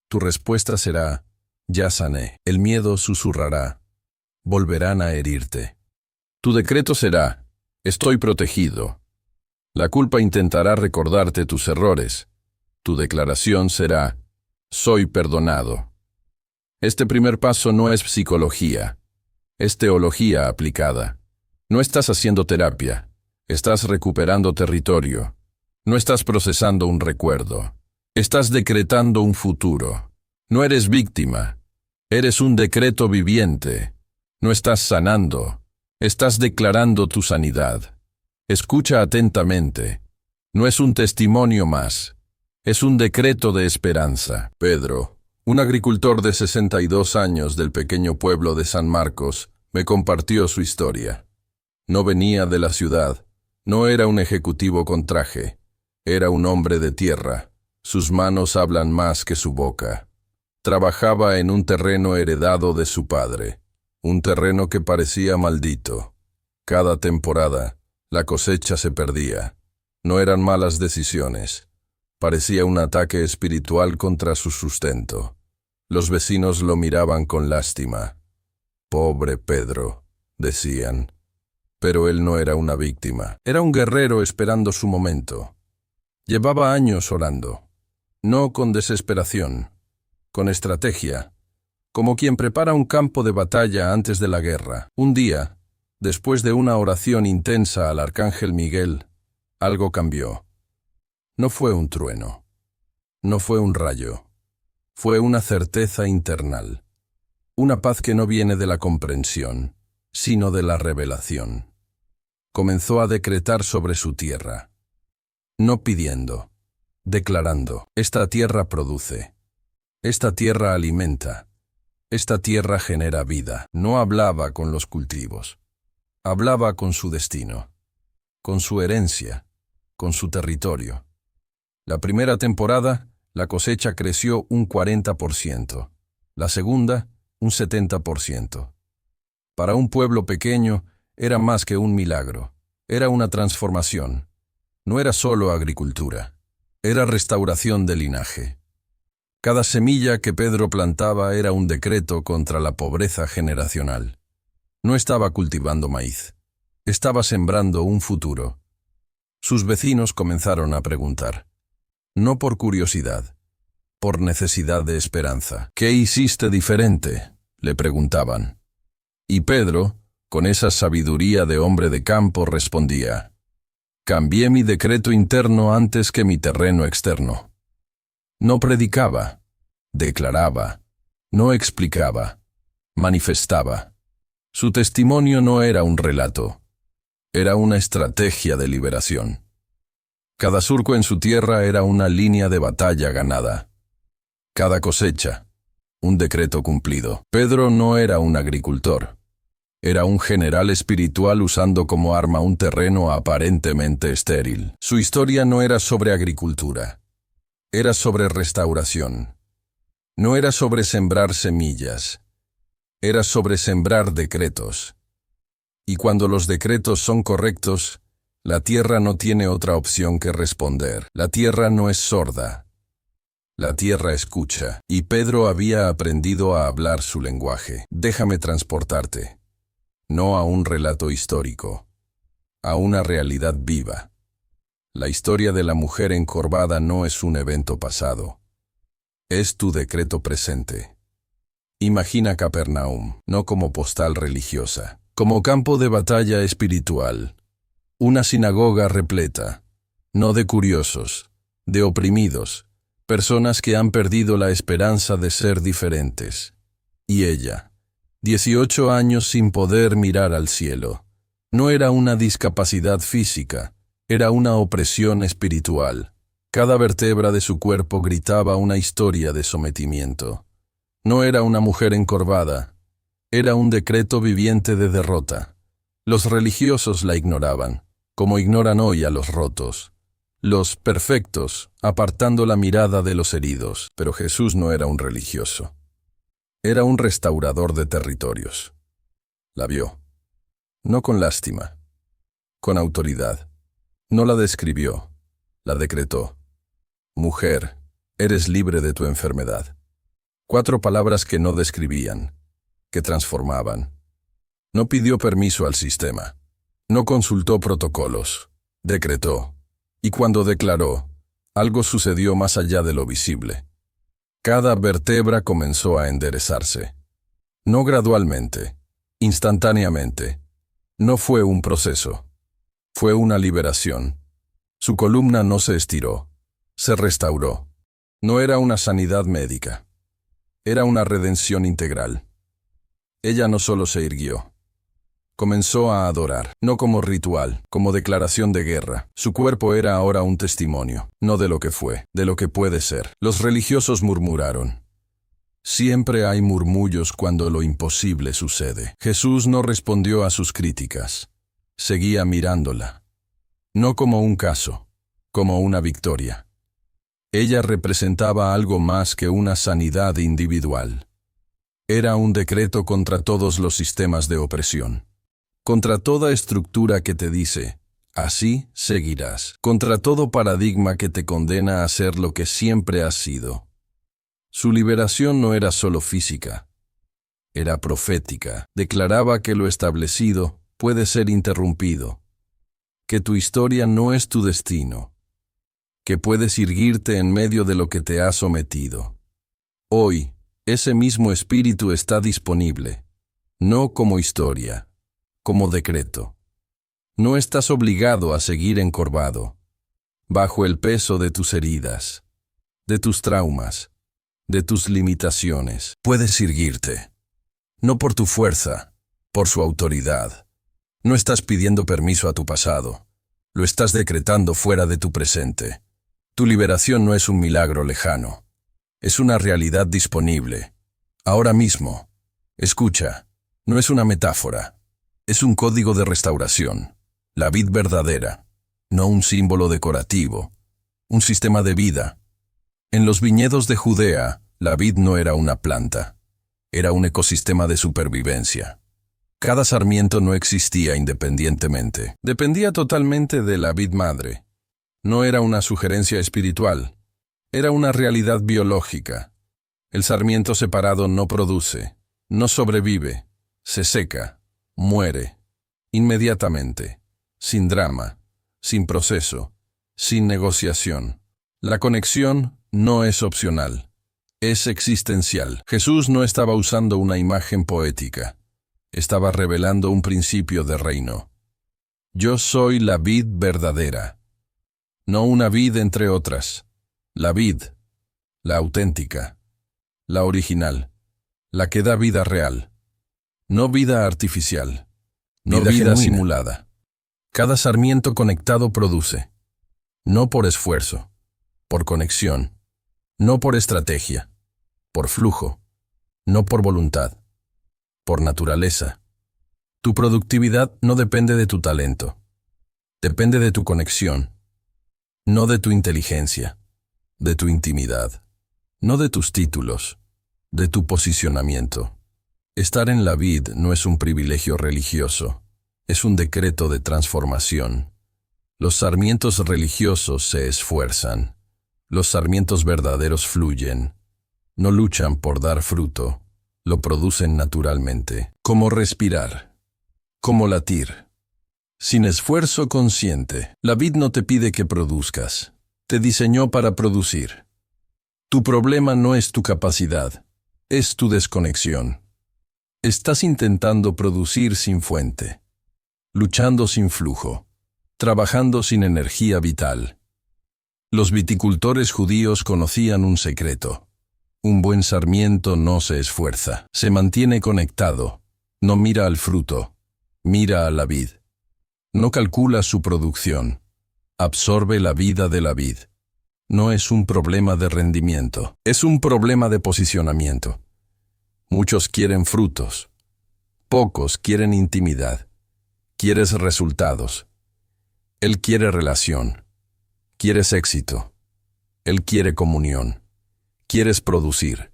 Tu respuesta será, ya sané. El miedo susurrará, volverán a herirte. Tu decreto será, estoy protegido. La culpa intentará recordarte tus errores. Tu declaración será, soy perdonado. Este primer paso no es psicología, es teología aplicada. No estás haciendo terapia, estás recuperando territorio. No estás procesando un recuerdo, estás decretando un futuro. No eres víctima, eres un decreto viviente. No estás sanando, estás declarando tu sanidad. Escucha atentamente. No es un testimonio más, es un decreto de esperanza. Pedro, un agricultor de 62 años del pequeño pueblo de San Marcos, me compartió su historia. No venía de la ciudad, no era un ejecutivo con traje, era un hombre de tierra. Sus manos hablan más que su boca. Trabajaba en un terreno heredado de su padre, un terreno que parecía maldito. Cada temporada, la cosecha se perdía. No eran malas decisiones. Parecía un ataque espiritual contra su sustento. Los vecinos lo miraban con lástima. Pobre Pedro, decían. Pero él no era una víctima. Era un guerrero esperando su momento. Llevaba años orando. No con desesperación, con estrategia, como quien prepara un campo de batalla antes de la guerra. Un día, después de una oración intensa al arcángel Miguel, algo cambió. No fue un trueno, no fue un rayo, fue una certeza internal, una paz que no viene de la comprensión, sino de la revelación. Comenzó a decretar sobre su tierra, no pidiendo, declarando, esta tierra produce, esta tierra alimenta, esta tierra genera vida. No hablaba con los cultivos, hablaba con su destino, con su herencia, con su territorio. La primera temporada, la cosecha creció un 40%, la segunda, un 70%. Para un pueblo pequeño, era más que un milagro, era una transformación. No era solo agricultura, era restauración de linaje. Cada semilla que Pedro plantaba era un decreto contra la pobreza generacional. No estaba cultivando maíz, estaba sembrando un futuro. Sus vecinos comenzaron a preguntar, no por curiosidad, por necesidad de esperanza. ¿Qué hiciste diferente?, le preguntaban. Y Pedro, con esa sabiduría de hombre de campo, respondía, cambié mi decreto interno antes que mi terreno externo. No predicaba, declaraba, no explicaba, manifestaba. Su testimonio no era un relato, era una estrategia de liberación. Cada surco en su tierra era una línea de batalla ganada. Cada cosecha, un decreto cumplido. Pedro no era un agricultor. Era un general espiritual usando como arma un terreno aparentemente estéril. Su historia no era sobre agricultura. Era sobre restauración. No era sobre sembrar semillas. Era sobre sembrar decretos. Y cuando los decretos son correctos, la tierra no tiene otra opción que responder. La tierra no es sorda. La tierra escucha. Y Pedro había aprendido a hablar su lenguaje. Déjame transportarte. no a un relato histórico, a una realidad viva. La historia de la mujer encorvada no es un evento pasado, es tu decreto presente. Imagina Capernaum, no como postal religiosa, como campo de batalla espiritual, una sinagoga repleta, no de curiosos, de oprimidos, personas que han perdido la esperanza de ser diferentes. Y ella, 18 años sin poder mirar al cielo, no era una discapacidad física, era una opresión espiritual. Cada vértebra de su cuerpo gritaba una historia de sometimiento. No era una mujer encorvada, era un decreto viviente de derrota. Los religiosos la ignoraban, como ignoran hoy a los rotos. Los perfectos, apartando la mirada de los heridos. Pero Jesús no era un religioso. Era un restaurador de territorios. La vio. No con lástima, con autoridad. No la describió, la decretó. Mujer, eres libre de tu enfermedad. 4 palabras que no describían, que transformaban. No pidió permiso al sistema. No consultó protocolos. Decretó. Y cuando declaró, algo sucedió más allá de lo visible. Cada vértebra comenzó a enderezarse. No gradualmente, instantáneamente. No fue un proceso. Fue una liberación. Su columna no se estiró. Se restauró. No era una sanidad médica. Era una redención integral. Ella no solo se irguió. Comenzó a adorar, no como ritual, como declaración de guerra. Su cuerpo era ahora un testimonio, no de lo que fue, de lo que puede ser. Los religiosos murmuraron. Siempre hay murmullos cuando lo imposible sucede. Jesús no respondió a sus críticas. Seguía mirándola. No como un caso, como una victoria. Ella representaba algo más que una sanidad individual. Era un decreto contra todos los sistemas de opresión. Contra toda estructura que te dice, así seguirás. Contra todo paradigma que te condena a ser lo que siempre has sido. Su liberación no era solo física. Era profética. Declaraba que lo establecido puede ser interrumpido. Que tu historia no es tu destino. Que puedes irguirte en medio de lo que te ha sometido. Hoy, ese mismo espíritu está disponible. No como historia, como decreto. No estás obligado a seguir encorvado, bajo el peso de tus heridas, de tus traumas, de tus limitaciones. Puedes irguirte, no por tu fuerza, por su autoridad. No estás pidiendo permiso a tu pasado, lo estás decretando fuera de tu presente. Tu liberación no es un milagro lejano, es una realidad disponible. Ahora mismo, escucha, no es una metáfora. Es un código de restauración, la vid verdadera, no un símbolo decorativo, un sistema de vida. En los viñedos de Judea, la vid no era una planta, era un ecosistema de supervivencia. Cada sarmiento no existía independientemente, dependía totalmente de la vid madre. No era una sugerencia espiritual, era una realidad biológica. El sarmiento separado no produce, no sobrevive, se seca. Muere, inmediatamente, sin drama, sin proceso, sin negociación. La conexión no es opcional, es existencial. Jesús no estaba usando una imagen poética, estaba revelando un principio de reino. Yo soy la vid verdadera, no una vid entre otras, la vid, la auténtica, la original, la que da vida real. No vida artificial, no vida simulada. Cada sarmiento conectado produce, no por esfuerzo, por conexión, no por estrategia, por flujo, no por voluntad, por naturaleza. Tu productividad no depende de tu talento, depende de tu conexión, no de tu inteligencia, de tu intimidad, no de tus títulos, de tu posicionamiento. Estar en la vid no es un privilegio religioso, es un decreto de transformación. Los sarmientos religiosos se esfuerzan, los sarmientos verdaderos fluyen, no luchan por dar fruto, lo producen naturalmente, como respirar. Como latir. Sin esfuerzo consciente, la vid no te pide que produzcas. Te diseñó para producir. Tu problema no es tu capacidad, es tu desconexión. Estás intentando producir sin fuente, luchando sin flujo, trabajando sin energía vital. Los viticultores judíos conocían un secreto. Un buen sarmiento no se esfuerza, se mantiene conectado, no mira al fruto, mira a la vid. No calcula su producción, absorbe la vida de la vid. No es un problema de rendimiento, es un problema de posicionamiento. Muchos quieren frutos, pocos quieren intimidad. Quieres resultados. Él quiere relación. Quieres éxito. Él quiere comunión. Quieres producir.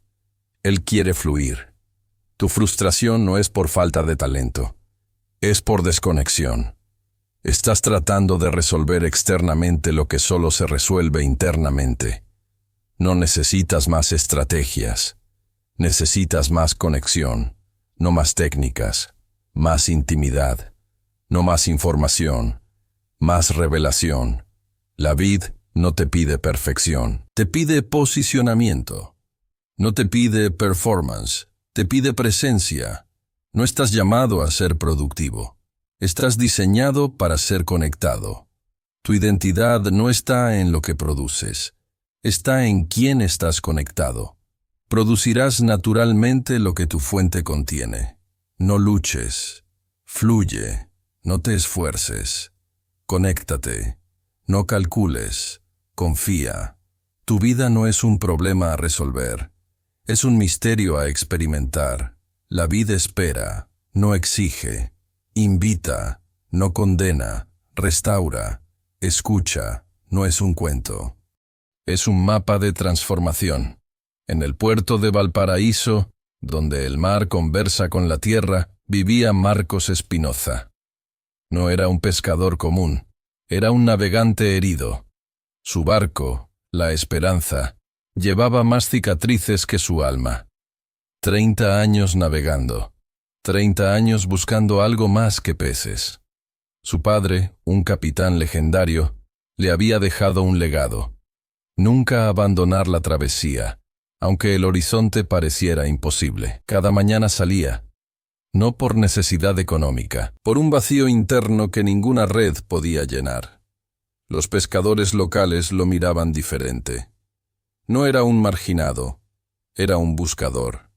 Él quiere fluir. Tu frustración no es por falta de talento, es por desconexión. Estás tratando de resolver externamente lo que solo se resuelve internamente. No necesitas más estrategias. Necesitas más conexión, no más técnicas, más intimidad, no más información, más revelación. La vid no te pide perfección, te pide posicionamiento. No te pide performance, te pide presencia. No estás llamado a ser productivo. Estás diseñado para ser conectado. Tu identidad no está en lo que produces, está en quién estás conectado. Producirás naturalmente lo que tu fuente contiene. No luches, fluye, no te esfuerces. Conéctate, no calcules, confía. Tu vida no es un problema a resolver, es un misterio a experimentar. La vida espera, no exige. Invita, no condena, restaura, escucha, no es un cuento. Es un mapa de transformación. En el puerto de Valparaíso, donde el mar conversa con la tierra, vivía Marcos Espinoza. No era un pescador común, era un navegante herido. Su barco, la Esperanza, llevaba más cicatrices que su alma. 30 años navegando. 30 años buscando algo más que peces. Su padre, un capitán legendario, le había dejado un legado. Nunca abandonar la travesía, aunque el horizonte pareciera imposible. Cada mañana salía, no por necesidad económica, por un vacío interno que ninguna red podía llenar. Los pescadores locales lo miraban diferente. No era un marginado, era un buscador.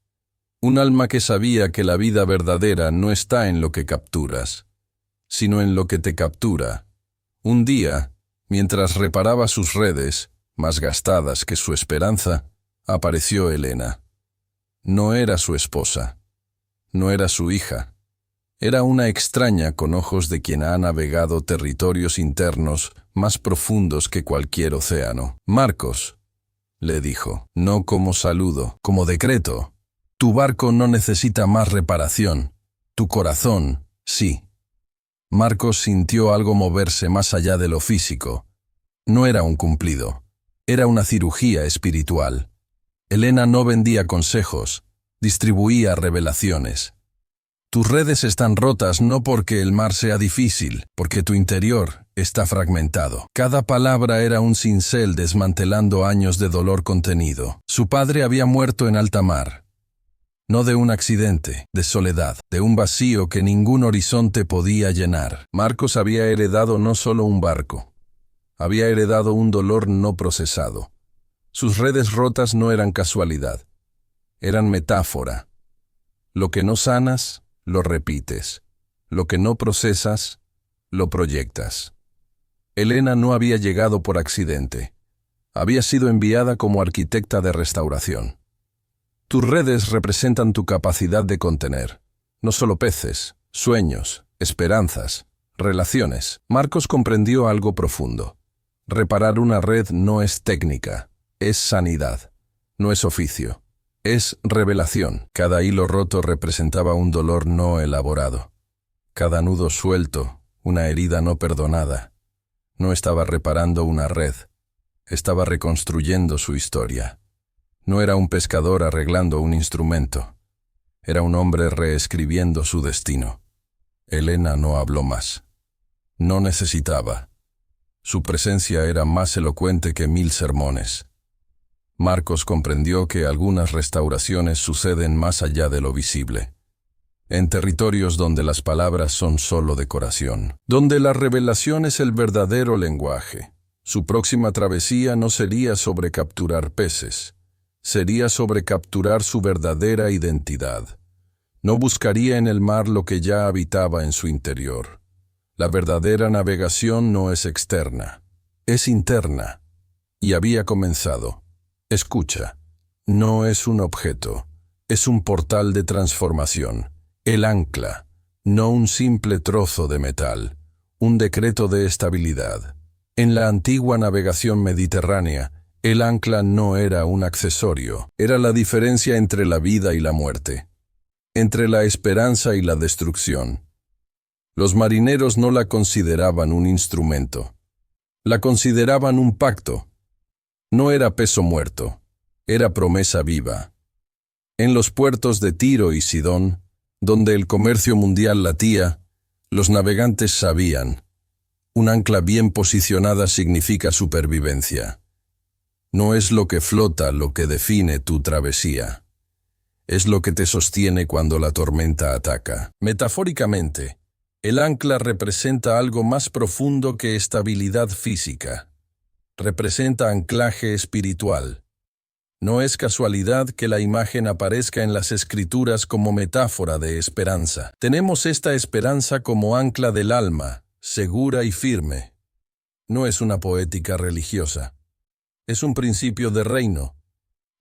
Un alma que sabía que la vida verdadera no está en lo que capturas, sino en lo que te captura. Un día, mientras reparaba sus redes, más gastadas que su esperanza, apareció Elena. No era su esposa, no era su hija. Era una extraña con ojos de quien ha navegado territorios internos más profundos que cualquier océano. Marcos, le dijo, no como saludo, como decreto. Tu barco no necesita más reparación. Tu corazón, sí. Marcos sintió algo moverse más allá de lo físico. No era un cumplido. Era una cirugía espiritual. Elena no vendía consejos, distribuía revelaciones. Tus redes están rotas no porque el mar sea difícil, porque tu interior está fragmentado. Cada palabra era un cincel desmantelando años de dolor contenido. Su padre había muerto en alta mar. No de un accidente, de soledad, de un vacío que ningún horizonte podía llenar. Marcos había heredado no solo un barco, había heredado un dolor no procesado. Sus redes rotas no eran casualidad, eran metáfora. Lo que no sanas, lo repites. Lo que no procesas, lo proyectas. Elena no había llegado por accidente. Había sido enviada como arquitecta de restauración. Tus redes representan tu capacidad de contener, no solo peces, sueños, esperanzas, relaciones. Marcos comprendió algo profundo. Reparar una red no es técnica, es sanidad, no es oficio, es revelación. Cada hilo roto representaba un dolor no elaborado. Cada nudo suelto, una herida no perdonada. No estaba reparando una red, estaba reconstruyendo su historia. No era un pescador arreglando un instrumento, era un hombre reescribiendo su destino. Elena no habló más. No necesitaba. Su presencia era más elocuente que 1000 sermones. Marcos comprendió que algunas restauraciones suceden más allá de lo visible, en territorios donde las palabras son solo decoración, donde la revelación es el verdadero lenguaje. Su próxima travesía no sería sobre capturar peces, sería sobre capturar su verdadera identidad. No buscaría en el mar lo que ya habitaba en su interior. La verdadera navegación no es externa, es interna. Y había comenzado. Escucha, no es un objeto, es un portal de transformación. El ancla, no un simple trozo de metal, un decreto de estabilidad. En la antigua navegación mediterránea, el ancla no era un accesorio, era la diferencia entre la vida y la muerte, entre la esperanza y la destrucción. Los marineros no la consideraban un instrumento, la consideraban un pacto. No era peso muerto, era promesa viva. En los puertos de Tiro y Sidón, donde el comercio mundial latía, los navegantes sabían, un ancla bien posicionada significa supervivencia. No es lo que flota lo que define tu travesía. Es lo que te sostiene cuando la tormenta ataca. Metafóricamente, el ancla representa algo más profundo que estabilidad física. Representa anclaje espiritual. No es casualidad que la imagen aparezca en las Escrituras como metáfora de esperanza. Tenemos esta esperanza como ancla del alma, segura y firme. No es una poética religiosa. Es un principio de reino.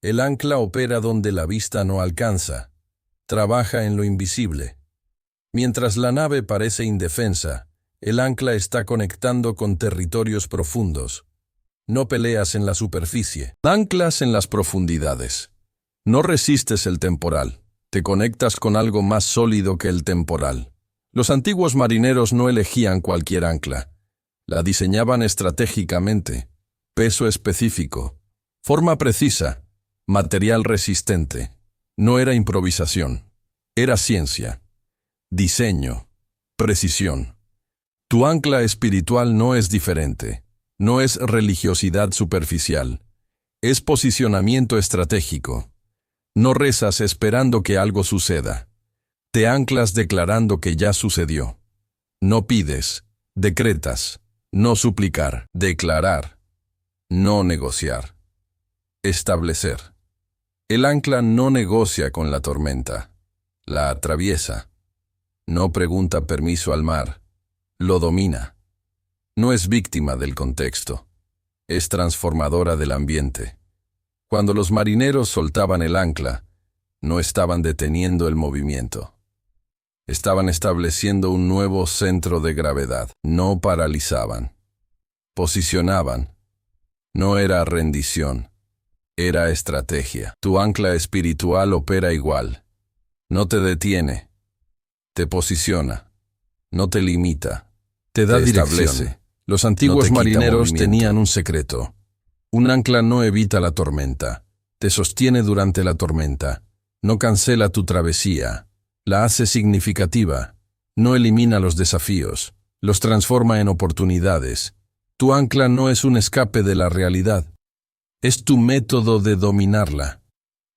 El ancla opera donde la vista no alcanza. Trabaja en lo invisible. Mientras la nave parece indefensa, el ancla está conectando con territorios profundos. No peleas en la superficie, anclas en las profundidades. No resistes el temporal, te conectas con algo más sólido que el temporal. Los antiguos marineros no elegían cualquier ancla, la diseñaban estratégicamente, peso específico, forma precisa, material resistente. No era improvisación, era ciencia, diseño, precisión. Tu ancla espiritual no es diferente. No es religiosidad superficial, es posicionamiento estratégico. No rezas esperando que algo suceda. Te anclas declarando que ya sucedió. No pides, decretas, no suplicar, declarar, no negociar. Establecer. El ancla no negocia con la tormenta, la atraviesa. No pregunta permiso al mar, lo domina. No es víctima del contexto, es transformadora del ambiente. Cuando los marineros soltaban el ancla, no estaban deteniendo el movimiento. Estaban estableciendo un nuevo centro de gravedad. No paralizaban. Posicionaban. No era rendición, era estrategia. Tu ancla espiritual opera igual. No te detiene, te posiciona, no te limita, te da dirección. Establece. Los antiguos marineros tenían un secreto. Un ancla no evita la tormenta, te sostiene durante la tormenta, no cancela tu travesía, la hace significativa, no elimina los desafíos, los transforma en oportunidades. Tu ancla no es un escape de la realidad, es tu método de dominarla.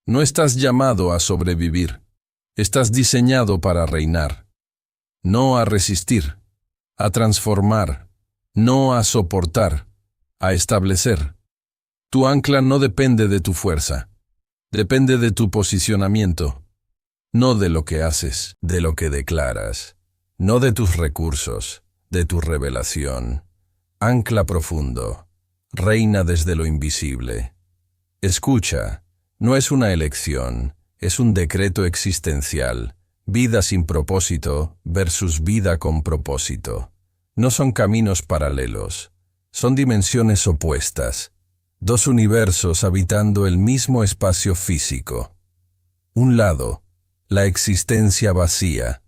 No estás llamado a sobrevivir, estás diseñado para reinar, no a resistir, a transformar. No a soportar, a establecer. Tu ancla no depende de tu fuerza, depende de tu posicionamiento, no de lo que haces, de lo que declaras, no de tus recursos, de tu revelación. Ancla profundo, reina desde lo invisible. Escucha, no es una elección, es un decreto existencial, vida sin propósito versus vida con propósito. No son caminos paralelos, son dimensiones opuestas, dos universos habitando el mismo espacio físico. Un lado, la existencia vacía,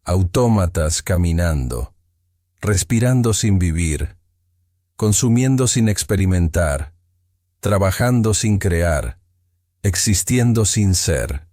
autómatas caminando, respirando sin vivir, consumiendo sin experimentar, trabajando sin crear, existiendo sin ser.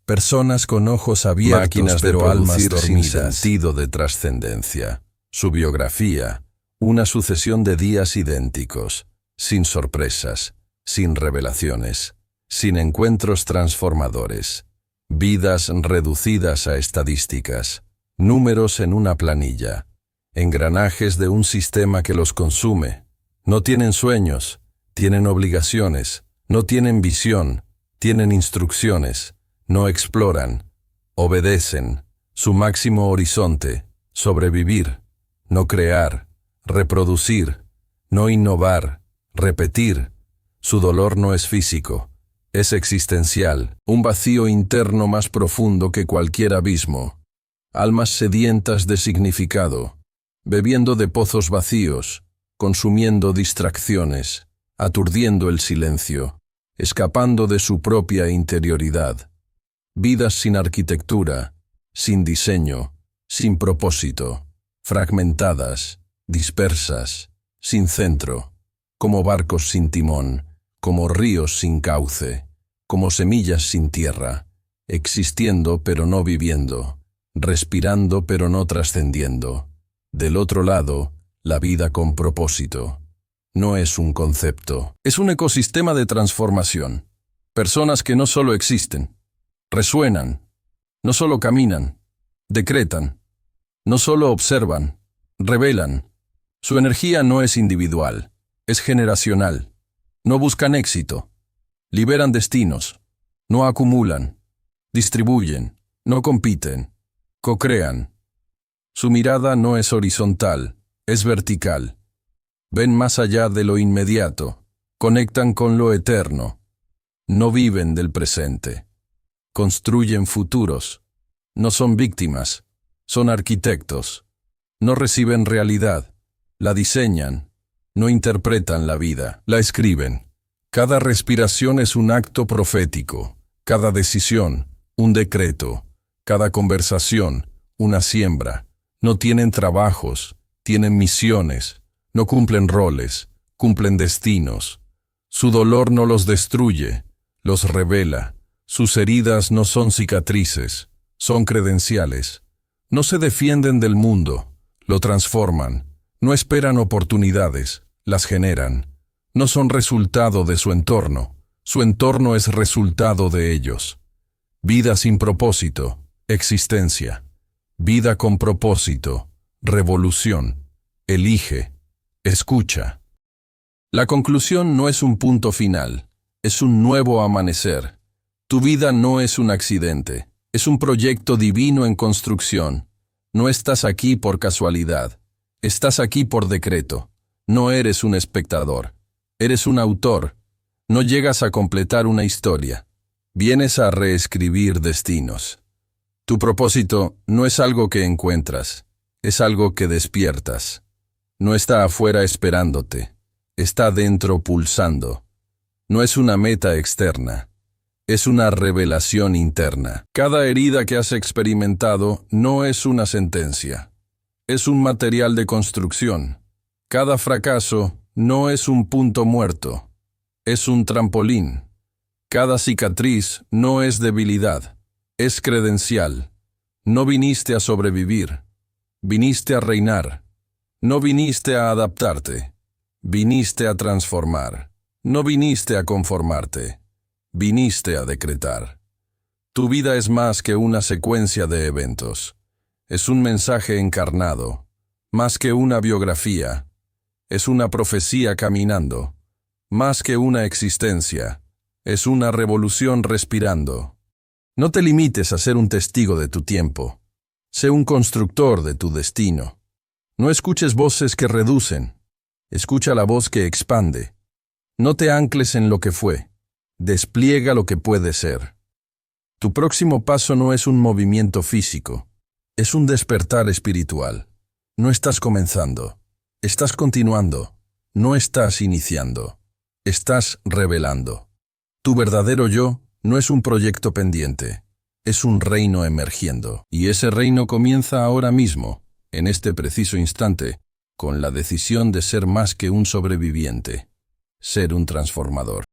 Personas con ojos abiertos, máquinas pero de almas producir sin dormidas. sentido de trascendencia. Su biografía, una sucesión de días idénticos, sin sorpresas, sin revelaciones, sin encuentros transformadores. Vidas reducidas a estadísticas, números en una planilla, engranajes de un sistema que los consume. No tienen sueños, tienen obligaciones, no tienen visión, tienen instrucciones, no exploran, obedecen. Su máximo horizonte, sobrevivir, no crear, reproducir, no innovar, repetir. Su dolor no es físico, es existencial, un vacío interno más profundo que cualquier abismo. Almas sedientas de significado, bebiendo de pozos vacíos, consumiendo distracciones, aturdiendo el silencio, escapando de su propia interioridad. Vidas sin arquitectura, sin diseño, sin propósito, fragmentadas, dispersas, sin centro, como barcos sin timón, como ríos sin cauce, como semillas sin tierra, existiendo pero no viviendo, respirando pero no trascendiendo. Del otro lado, la vida con propósito. No es un concepto, es un ecosistema de transformación. Personas que no solo existen, resuenan, no solo caminan, decretan, no solo observan, revelan. Su energía no es individual, es generacional. No buscan éxito, liberan destinos, no acumulan, distribuyen, no compiten, co-crean. Su mirada no es horizontal, es vertical. Ven más allá de lo inmediato, conectan con lo eterno. No viven del presente. Construyen futuros. No son víctimas, son arquitectos. No reciben realidad, la diseñan. No interpretan la vida, la escriben. Cada respiración es un acto profético, cada decisión, un decreto, cada conversación, una siembra. No tienen trabajos, tienen misiones, no cumplen roles, cumplen destinos. Su dolor no los destruye, los revela. Sus heridas no son cicatrices, son credenciales. No se defienden del mundo, lo transforman. No esperan oportunidades, las generan. No son resultado de su entorno es resultado de ellos. Vida sin propósito, existencia. Vida con propósito, revolución. Elige, escucha. La conclusión no es un punto final, es un nuevo amanecer. Tu vida no es un accidente, es un proyecto divino en construcción. No estás aquí por casualidad, estás aquí por decreto. No eres un espectador, eres un autor. No llegas a completar una historia, vienes a reescribir destinos. Tu propósito no es algo que encuentras, es algo que despiertas. No está afuera esperándote, está dentro pulsando. No es una meta externa, es una revelación interna. Cada herida que has experimentado no es una sentencia, es un material de construcción. Cada fracaso no es un punto muerto, es un trampolín. Cada cicatriz no es debilidad, es credencial. No viniste a sobrevivir, viniste a reinar. No viniste a adaptarte, viniste a transformar. No viniste a conformarte, viniste a decretar. Tu vida es más que una secuencia de eventos. Es un mensaje encarnado, más que una biografía. Es una profecía caminando, más que una existencia. Es una revolución respirando. No te limites a ser un testigo de tu tiempo. Sé un constructor de tu destino. No escuches voces que reducen. Escucha la voz que expande. No te ancles en lo que fue. Despliega lo que puede ser. Tu próximo paso no es un movimiento físico. Es un despertar espiritual. No estás comenzando. Estás continuando. No estás iniciando. Estás revelando. Tu verdadero yo no es un proyecto pendiente. Es un reino emergiendo. Y ese reino comienza ahora mismo, en este preciso instante, con la decisión de ser más que un sobreviviente. Ser un transformador.